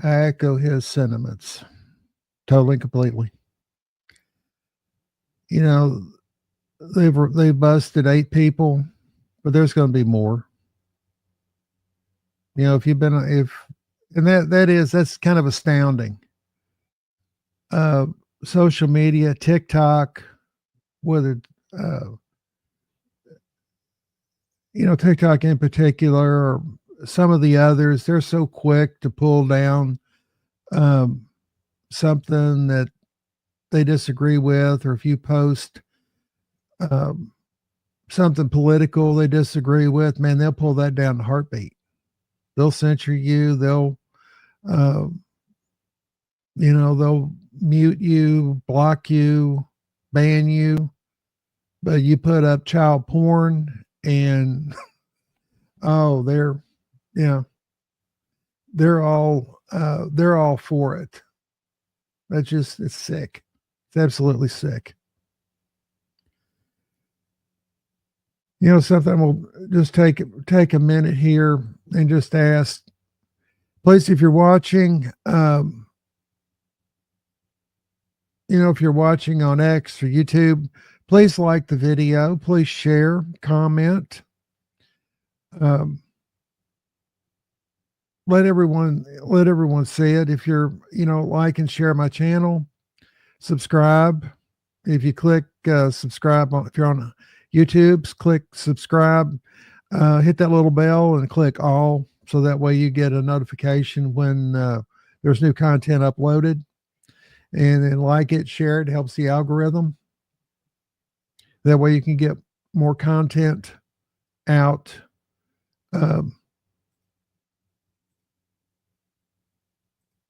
echo his sentiments totally and completely. They've busted 8 people, but there's going to be more. That's kind of astounding. Social media, TikTok, whether TikTok in particular, or some of the others, they're so quick to pull down something that they disagree with, or if you post something political they disagree with, man, they'll pull that down in a heartbeat. They'll censor you. They'll mute you, block you, ban you. But you put up child porn and they're all for it. It's sick. It's absolutely sick. Something we'll just take a minute here and just ask, please, if you're watching, if you're watching on X or YouTube, please like the video, please share, comment, let everyone see it. If you're, like and share my channel, subscribe. If you click subscribe if you're on YouTube, click subscribe, hit that little bell and click all, so that way you get a notification when there's new content uploaded. And then like it, share it, helps the algorithm. That way you can get more content out. You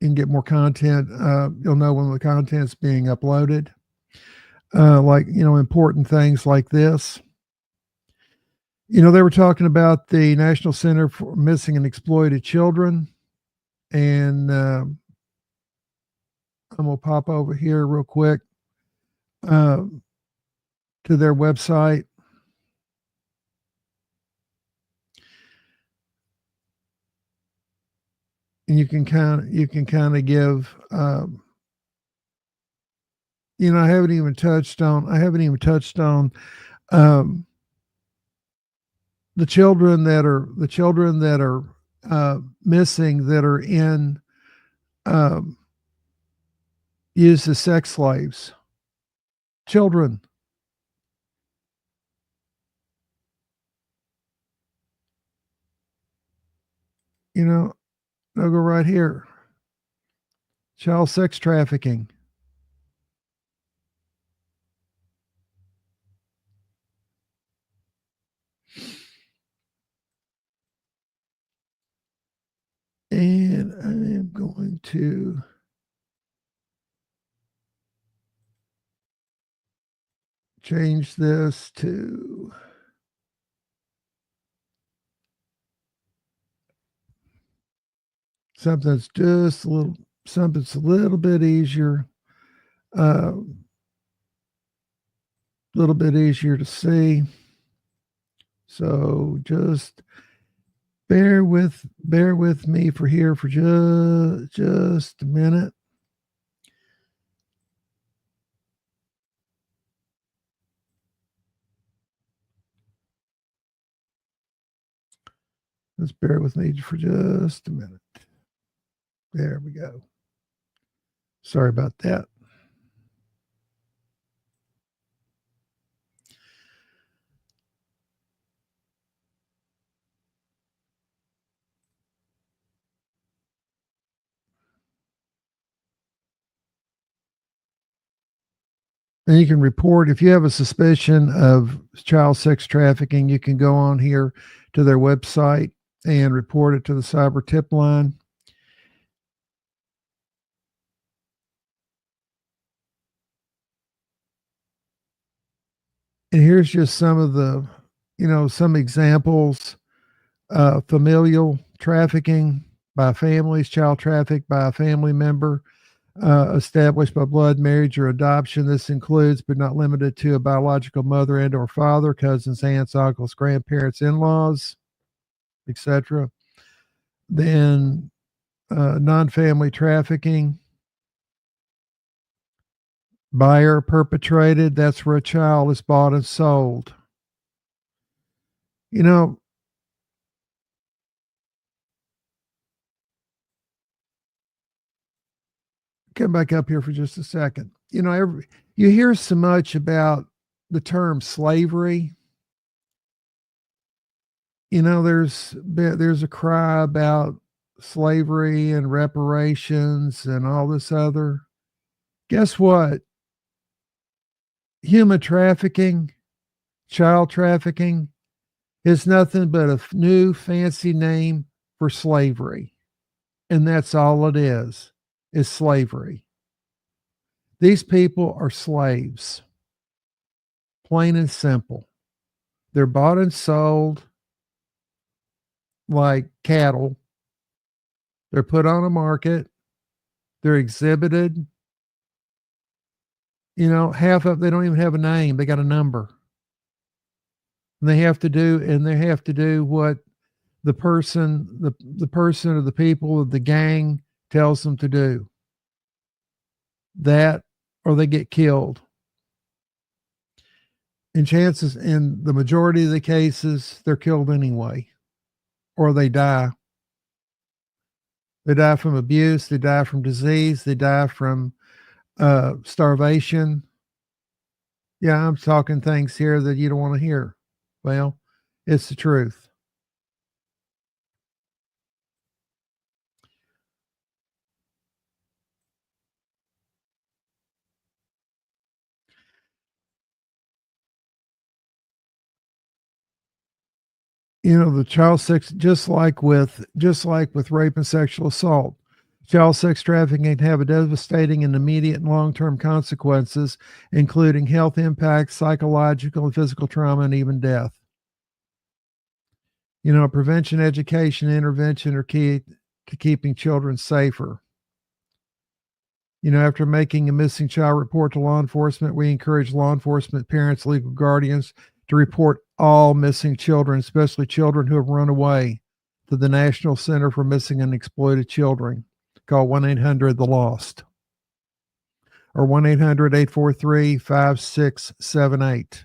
can get more content. You'll know when the content's being uploaded. Important things like this. They were talking about the National Center for Missing and Exploited Children. And I'm going to pop over here real quick to their website. And you can kind of give, I haven't even touched on the children that are missing, that are in used as sex slaves. Children. I'll go right here. Child sex trafficking. And I am going to change this to something's just a little bit easier, little bit easier to see. So just bear with me for just a minute. Let's bear with me for just a minute. There we go. Sorry about that. And you can report if you have a suspicion of child sex trafficking, you can go on here to their website and report it to the cyber tip line. And here's just some of the, some examples. Familial trafficking by families, child trafficked by a family member, established by blood, marriage, or adoption. This includes, but not limited to, a biological mother and or father, cousins, aunts, uncles, grandparents, in-laws, etc. Then non-family trafficking, buyer perpetrated. That's where a child is bought and sold. Come back up here for just a second. You hear so much about the term slavery. There's a cry about slavery and reparations and all this other. Guess what? Human trafficking, child trafficking is nothing but a new fancy name for slavery. And that's all it is slavery. These people are slaves, plain and simple. They're bought and sold like cattle. They're put on a market. They're exhibited. Half of they don't even have a name. They got a number. And they have to do what the person or the people of the gang tells them to do. That or they get killed. And chances, in the majority of the cases, they're killed anyway. Or they die. They die from abuse. They die from disease. They die from starvation. Yeah, I'm talking things here that you don't want to hear. Well, it's the truth. The child sex, just like with rape and sexual assault, child sex trafficking can have a devastating and immediate and long-term consequences, including health impacts, psychological and physical trauma, and even death. Prevention, education, intervention are key to keeping children safer. After making a missing child report to law enforcement, we encourage law enforcement, parents, legal guardians to report all missing children, especially children who have run away, to the National Center for Missing and Exploited Children. Call 1-800-THE-LOST or 1-800-843-5678.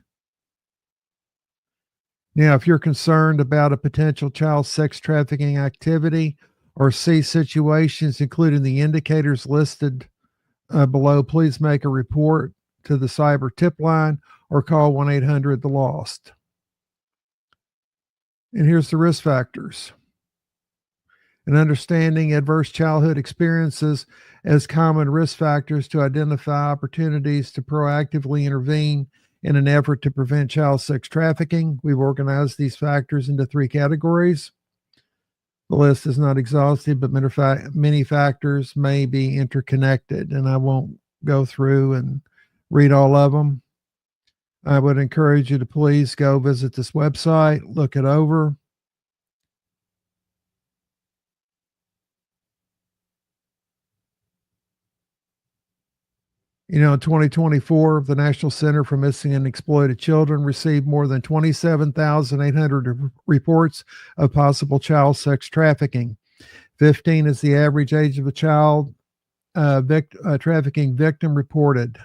Now, if you're concerned about a potential child sex trafficking activity or see situations including the indicators listed below, please make a report to the cyber tip line or call 1-800-THE-LOST. And here's the risk factors. And understanding adverse childhood experiences as common risk factors to identify opportunities to proactively intervene in an effort to prevent child sex trafficking. We've organized these factors into 3 categories. The list is not exhaustive, but many factors may be interconnected, and I won't go through and read all of them. I would encourage you to please go visit this website, look it over. You know, in 2024, the National Center for Missing and Exploited Children received more than 27,800 reports of possible child sex trafficking. 15 is the average age of a child trafficking victim reported.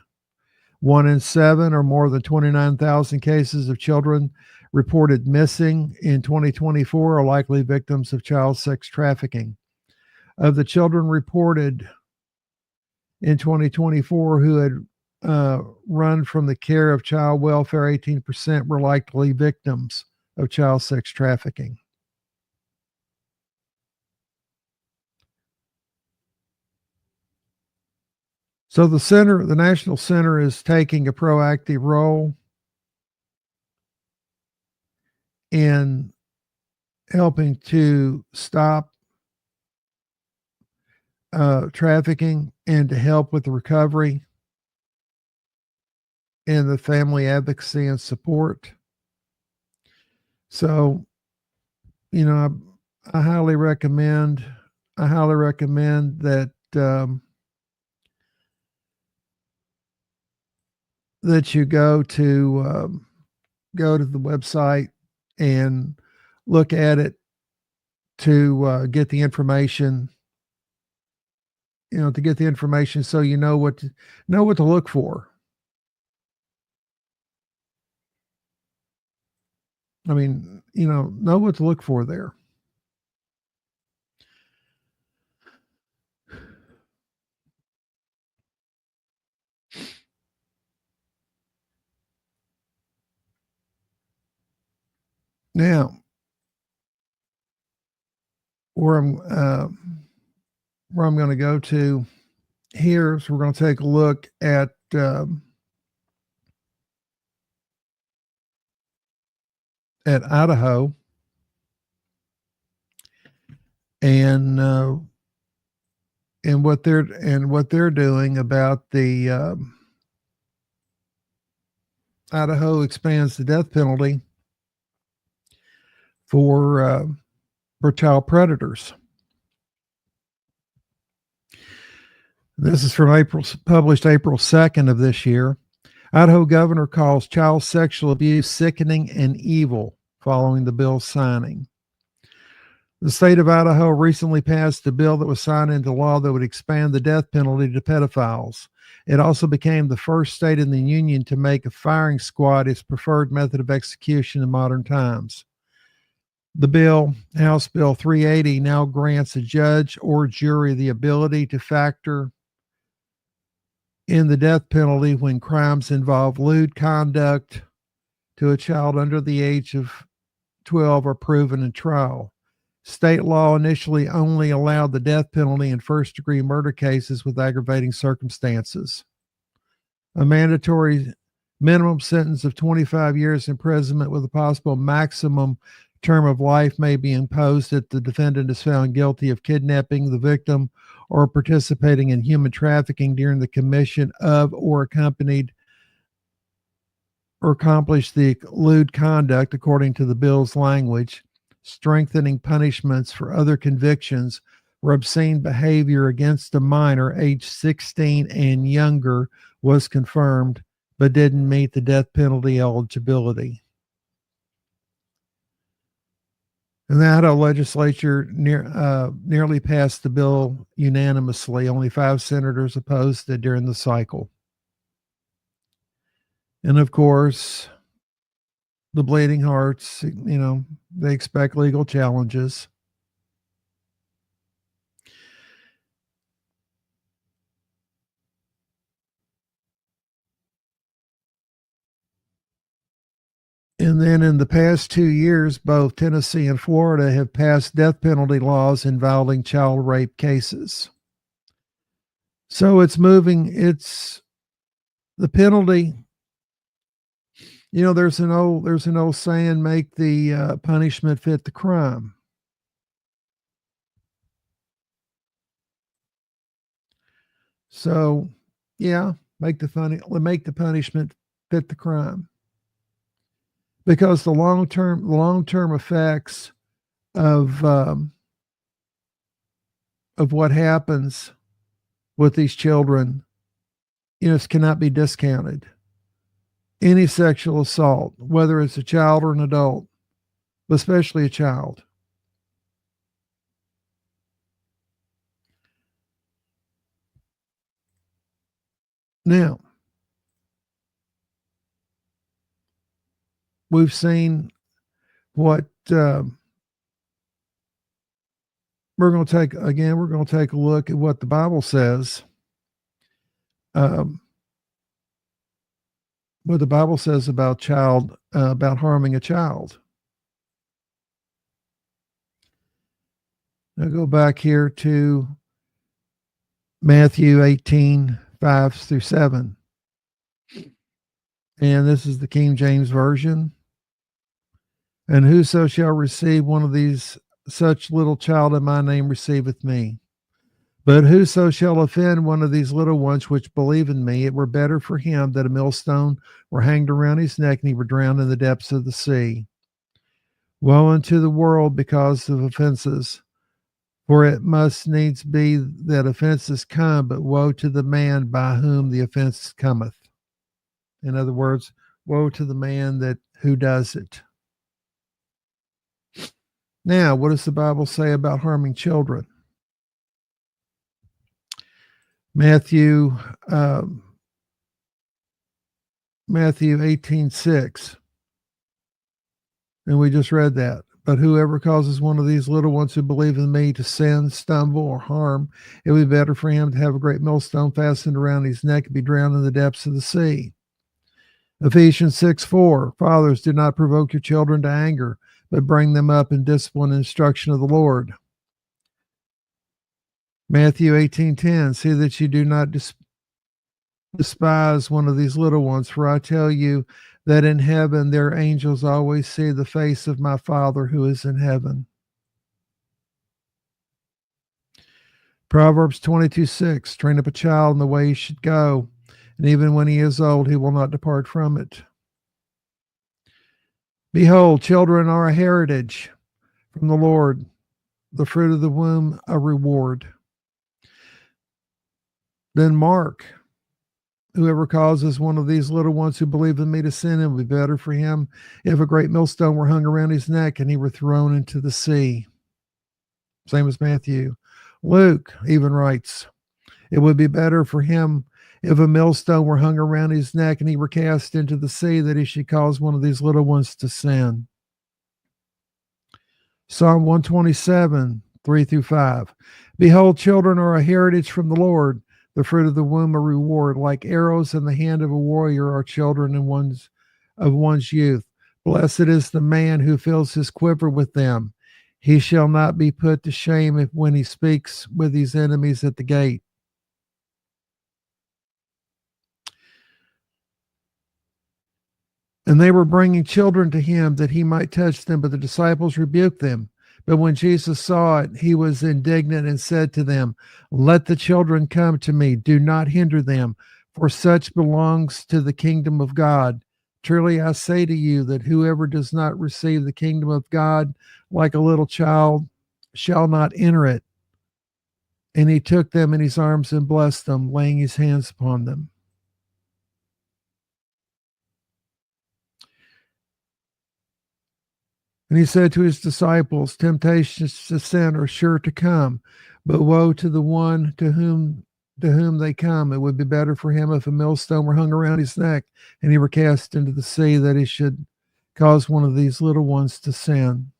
1 in 7, or more than 29,000 cases of children reported missing in 2024, are likely victims of child sex trafficking. Of the children reported in 2024 who had run from the care of child welfare, 18% were likely victims of child sex trafficking. So the National Center is taking a proactive role in helping to stop trafficking and to help with the recovery and the family advocacy and support. So, you know, I highly recommend that that you go to the website and look at it to get the information. You know, to get the information so you know what to look for. I mean, you know what to look for there. Now, where I'm going to go to here is we're going to take a look at Idaho and what they're doing about the Idaho expands the death penalty for child predators. This is from published April 2nd of this year. Idaho governor calls child sexual abuse sickening and evil following the bill's signing. The state of Idaho recently passed a bill that was signed into law that would expand the death penalty to pedophiles. It also became the first state in the union to make a firing squad its preferred method of execution in modern times. The bill, House Bill 380, now grants a judge or jury the ability to factor in the death penalty when crimes involve lewd conduct to a child under the age of 12 are proven in trial. State law initially only allowed the death penalty in first-degree murder cases with aggravating circumstances. A mandatory minimum sentence of 25 years imprisonment with a possible maximum term of life may be imposed if the defendant is found guilty of kidnapping the victim or participating in human trafficking during the commission of or accompanied or accomplished the lewd conduct, according to the bill's language. Strengthening punishments for other convictions where obscene behavior against a minor aged 16 and younger was confirmed but didn't meet the death penalty eligibility. And the Idaho legislature nearly passed the bill unanimously. Only 5 senators opposed it during the cycle. And of course, the bleeding hearts, you know, they expect legal challenges. And then in the past 2 years, both Tennessee and Florida have passed death penalty laws involving child rape cases. So it's the penalty. You know, there's an old saying, make the punishment fit the crime. So, yeah, make the punishment fit the crime. Because the long-term effects of what happens with these children this cannot be discounted. Any sexual assault, whether it's a child or an adult, but especially a child. Now, we've seen what we're going to take again. We're going to take a look at what the Bible says. What the Bible says about about harming a child. Now go back here to Matthew 18:5-7. And this is the King James Version. And whoso shall receive one of these such little child in my name receiveth me. But whoso shall offend one of these little ones which believe in me, it were better for him that a millstone were hanged around his neck and he were drowned in the depths of the sea. Woe unto the world because of offenses, for it must needs be that offenses come, but woe to the man by whom the offense cometh. In other words, woe to the man who does it. Now, what does the Bible say about harming children? Matthew 18:6. And we just read that. But whoever causes one of these little ones who believe in me to sin, stumble, or harm, it would be better for him to have a great millstone fastened around his neck and be drowned in the depths of the sea. Ephesians 6:4. Fathers, do not provoke your children to anger, but bring them up in discipline and instruction of the Lord. Matthew 18:10. See that you do not despise one of these little ones, for I tell you that in heaven their angels always see the face of my Father who is in heaven. Proverbs 22:6. Train up a child in the way he should go, and even when he is old, he will not depart from it. Behold, children are a heritage from the Lord, the fruit of the womb a reward. Then Mark, whoever causes one of these little ones who believe in me to sin, it would be better for him if a great millstone were hung around his neck and he were thrown into the sea. Same as Matthew. Luke even writes, it would be better for him if a millstone were hung around his neck and he were cast into the sea, that he should cause one of these little ones to sin. Psalm 127:3-5. Behold, children are a heritage from the Lord, the fruit of the womb a reward. Like arrows in the hand of a warrior are children in one's youth. Blessed is the man who fills his quiver with them. He shall not be put to shame when he speaks with his enemies at the gate. And they were bringing children to him that he might touch them, but the disciples rebuked them. But when Jesus saw it, he was indignant and said to them, let the children come to me. Do not hinder them, for such belongs to the kingdom of God. Truly I say to you that whoever does not receive the kingdom of God like a little child shall not enter it. And he took them in his arms and blessed them, laying his hands upon them. And he said to his disciples, temptations to sin are sure to come, but woe to the one to whom they come. It would be better for him if a millstone were hung around his neck and he were cast into the sea, that he should cause one of these little ones to sin.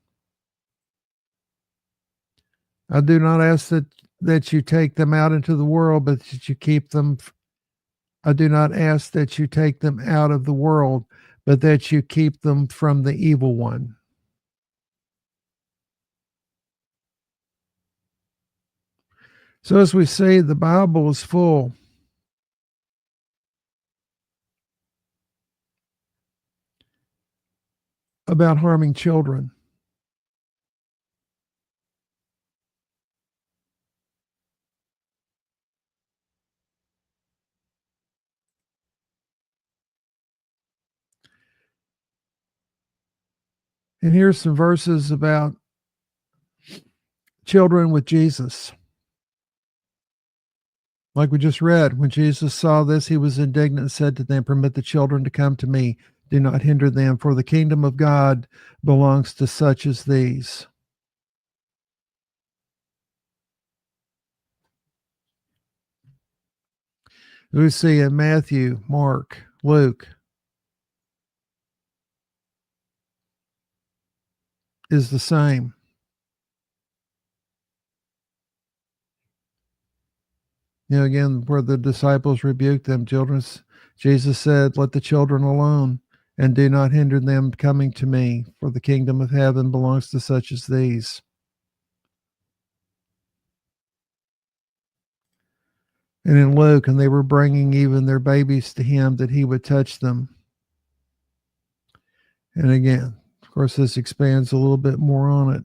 I do not ask that you take them out into the world, but that you keep them. I do not ask that you take them out of the world, but that you keep them from the evil one. So as we see, the Bible is full about harming children. And here's some verses about children with Jesus. Like we just read, when Jesus saw this, he was indignant and said to them, "Permit the children to come to me. Do not hinder them, for the kingdom of God belongs to such as these." We see in Matthew, Mark, Luke is the same. Again, where the disciples rebuked them, Jesus said, "Let the children alone and do not hinder them coming to me, for the kingdom of heaven belongs to such as these." And in Luke, and they were bringing even their babies to him that he would touch them. And again, of course, this expands a little bit more on it.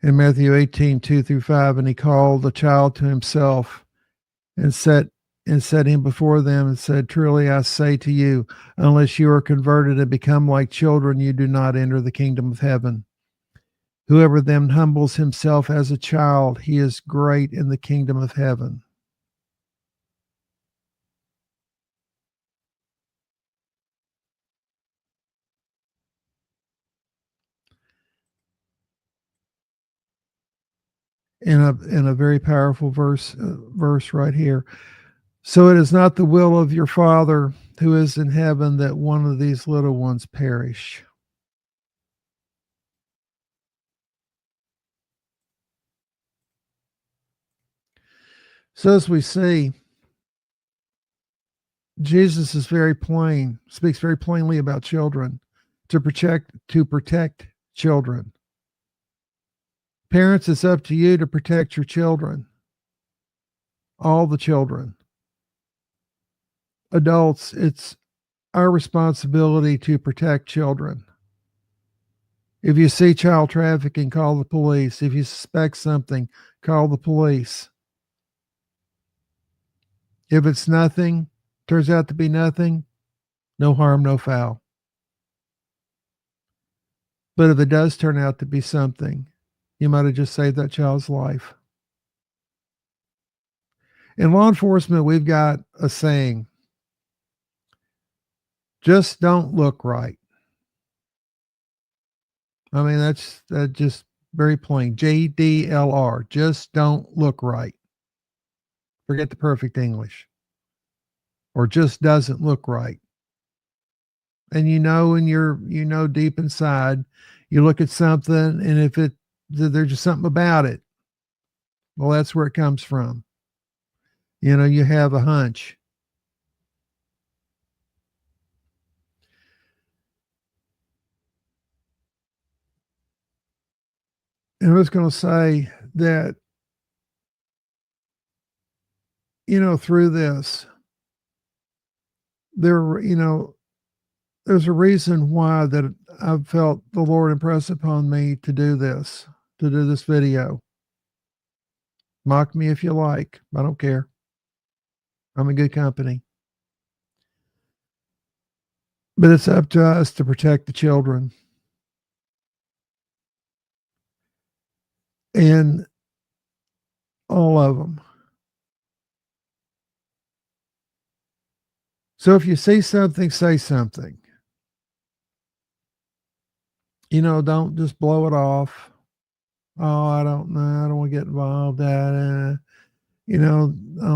In Matthew 18, 2-5, and he called the child to himself and set him before them and said, "Truly I say to you, unless you are converted and become like children, you do not enter the kingdom of heaven. Whoever then humbles himself as a child, he is great in the kingdom of heaven." In a very powerful verse right here. "So it is not the will of your Father who is in heaven that one of these little ones perish." So as we see, Jesus is very plain, speaks very plainly about children, to protect children. Parents, it's up to you to protect your children, all the children. Adults, it's our responsibility to protect children. If you see child trafficking, call the police. If you suspect something, call the police. If it's nothing, turns out to be nothing, no harm, no foul. But if it does turn out to be something, you might have just saved that child's life. In law enforcement, we've got a saying: just don't look right. I mean, that's just very plain. JDLR, just don't look right. Forget the perfect English. Or just doesn't look right. And deep inside, you look at something, and if there's just something about it, well, that's where it comes from. You have a hunch. And I was going to say that, through this, there's a reason why that I've felt the Lord impress upon me to do this video. Mock me if you like. I don't care. I'm in good company. But it's up to us to protect the children. And all of them. So if you see something, say something. Don't just blow it off. "Oh, I don't know. I don't want to get involved." All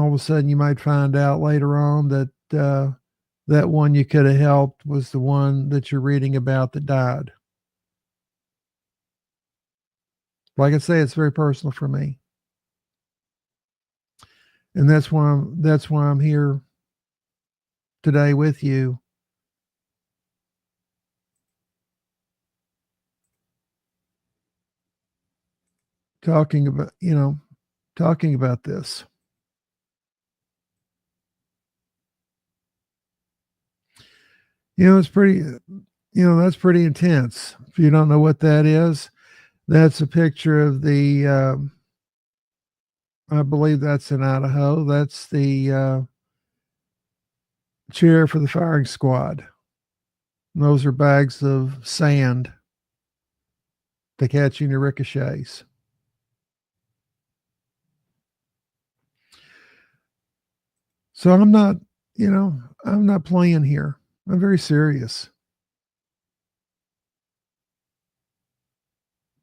of a sudden you might find out later on that that one you could have helped was the one that you're reading about that died. Like I say, it's very personal for me. And that's why I'm here today with you. Talking about this. It's pretty, that's pretty intense. If you don't know what that is, that's a picture of the, I believe that's in Idaho. That's the chair for the firing squad. And those are bags of sand to catch any ricochets. So I'm not, I'm not playing here. I'm very serious.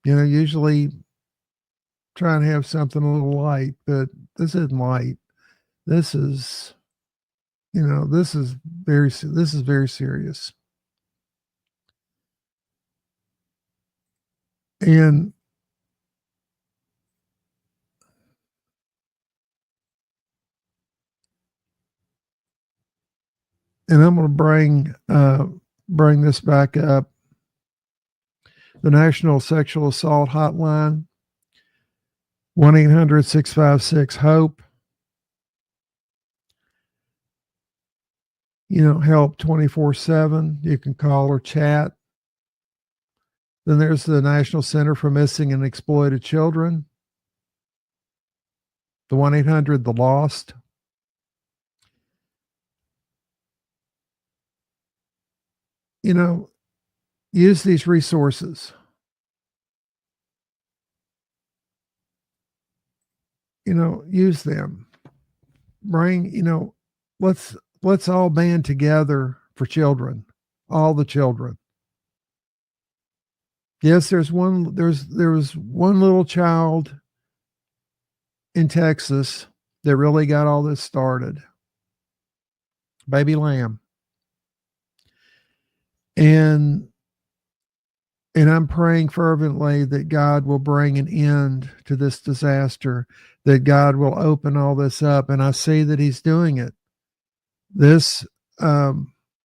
Usually try and have something a little light, but this isn't light. This is, this is very serious. And I'm going to bring this back up. The National Sexual Assault Hotline, 1-800-656-HOPE. Help 24/7. You can call or chat. Then there's the National Center for Missing and Exploited Children, the 1-800 The Lost. Use these resources. Use them. Bring, let's all band together for children, all the children. Yes, there was one little child in Texas that really got all this started. Baby lamb. And I'm praying fervently that God will bring an end to this disaster, that God will open all this up. And I see that he's doing it. This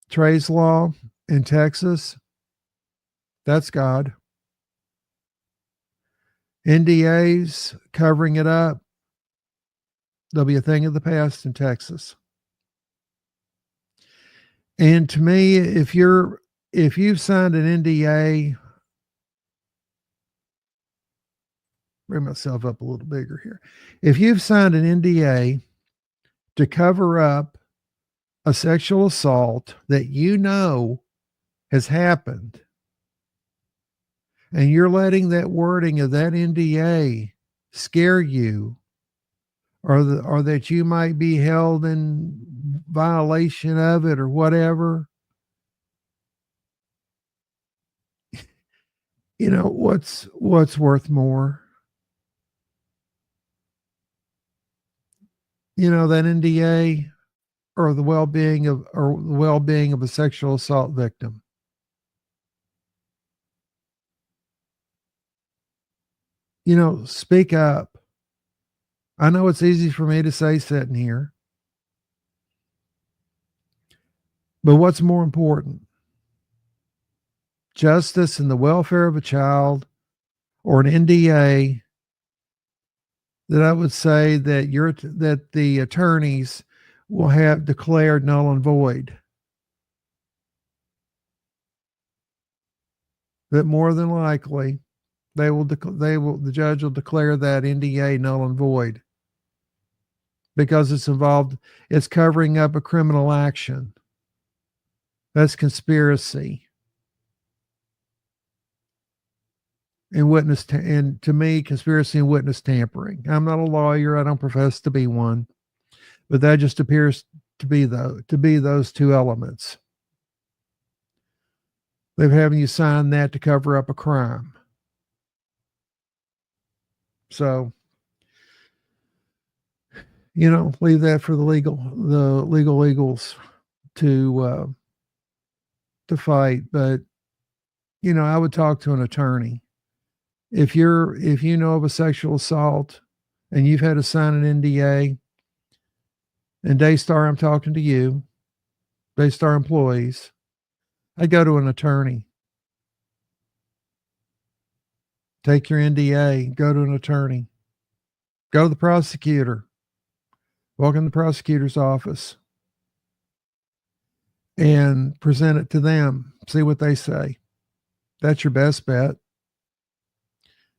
Trey's law in Texas, that's God. NDAs covering it up, they'll be a thing of the past in Texas. And to me, if you've signed an NDA, bring myself up a little bigger here. If you've signed an NDA to cover up a sexual assault that has happened, and you're letting that wording of that NDA scare you, or that you might be held in violation of it or whatever, what's worth more? That NDA or the well-being of a sexual assault victim. Speak up. I know it's easy for me to say sitting here, but what's more important? Justice and the welfare of a child, or an NDA that I would say that the attorneys will have declared null and void. That more than likely the judge will declare that NDA null and void because it's covering up a criminal action. That's conspiracy. And to me, conspiracy and witness tampering. I'm not a lawyer. I don't profess to be one, but that just appears to be those two elements. They're having you sign that to cover up a crime. So, leave that for the legals to fight. But, I would talk to an attorney. If you know of a sexual assault and you've had to sign an NDA, and Daystar, I'm talking to you, Daystar employees, I'd go to an attorney. Take your NDA, go to an attorney. Go to the prosecutor. Walk in the prosecutor's office and present it to them. See what they say. That's your best bet.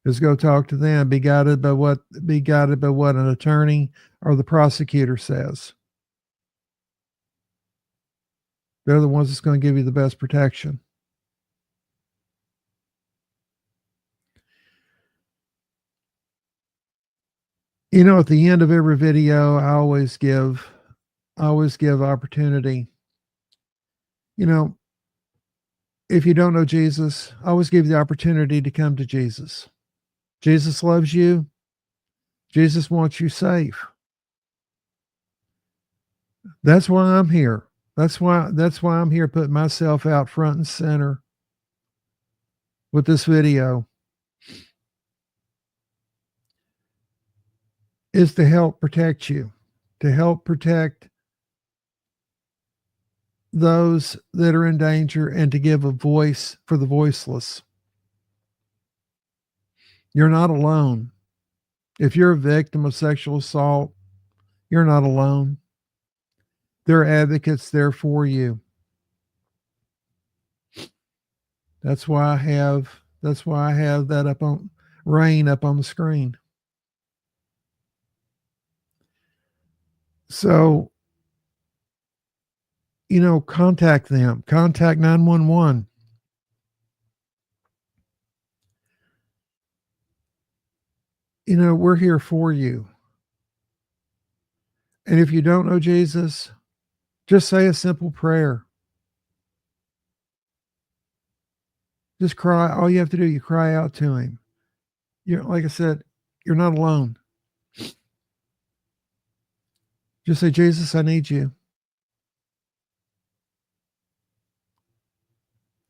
Is go talk to them. Be guided by what an attorney or the prosecutor says. They're the ones that's going to give you the best protection. You know, at the end of every video, I always give opportunity. You know, if you don't know Jesus, I always give you the opportunity to come to Jesus. Jesus loves you. Jesus wants you safe. That's why I'm here. That's why I'm here putting myself out front and center with this video, is to help protect you, to help protect those that are in danger, and to give a voice for the voiceless. You're not alone. If you're a victim of sexual assault, you're not alone. There are advocates there for you. That's why I have that up on rain up on the screen. So, you know, contact them. Contact 911. You know, we're here for you. And if you don't know Jesus, just say a simple prayer. Just cry. All you have to do, you cry out to him. You're, like I said, you're not alone. Just say, Jesus, I need you.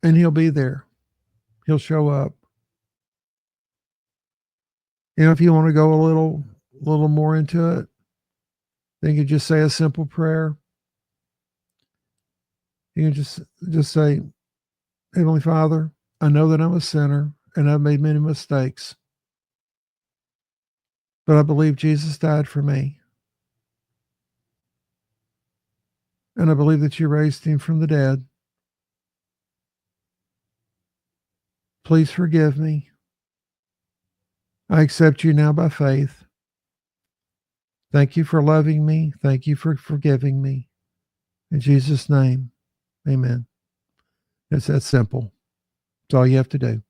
And he'll be there. He'll show up. You know, if you want to go a little more into it, then you just say a simple prayer. You can just say, Heavenly Father, I know that I'm a sinner and I've made many mistakes, but I believe Jesus died for me. And I believe that you raised him from the dead. Please forgive me. I accept you now by faith. Thank you for loving me. Thank you for forgiving me. In Jesus' name, amen. It's that simple. It's all you have to do.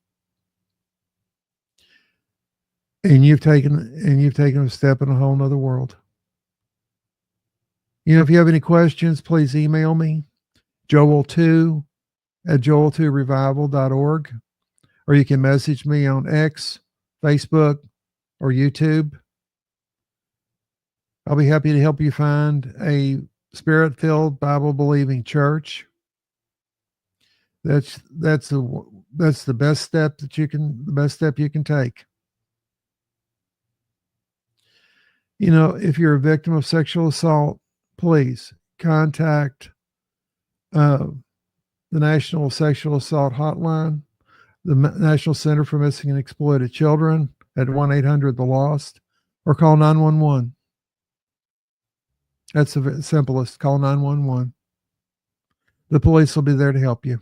And you've taken a step in a whole nother world. You know, if you have any questions, please email me, joel2@joel2revival.org, or you can message me on X, Facebook, or YouTube. I'll be happy to help you find a Spirit-filled, Bible-believing church. That's the best step you can take. You know, if you're a victim of sexual assault, please contact the National Sexual Assault Hotline, the National Center for Missing and Exploited Children at 1-800-THE-LOST, or call 911. That's the simplest. Call 911. The police will be there to help you.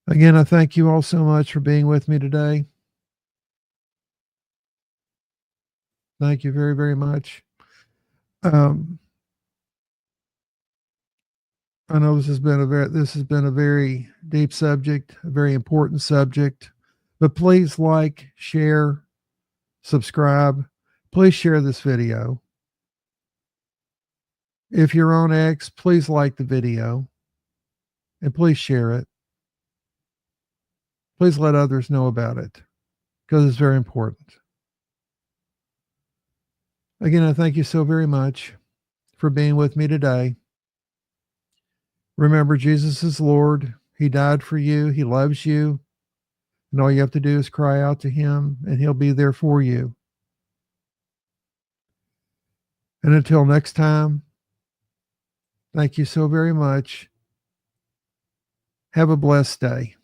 Again, I thank you all so much for being with me today. Thank you very, very much. I know this has been a very deep subject, a very important subject, but please like, share, subscribe. Please share this video. If you're on X, please like the video and please share it. Please let others know about it because it's very important. Again, I thank you so very much for being with me today. Remember, Jesus is Lord. He died for you. He loves you. And all you have to do is cry out to him and he'll be there for you. And until next time, thank you so very much. Have a blessed day.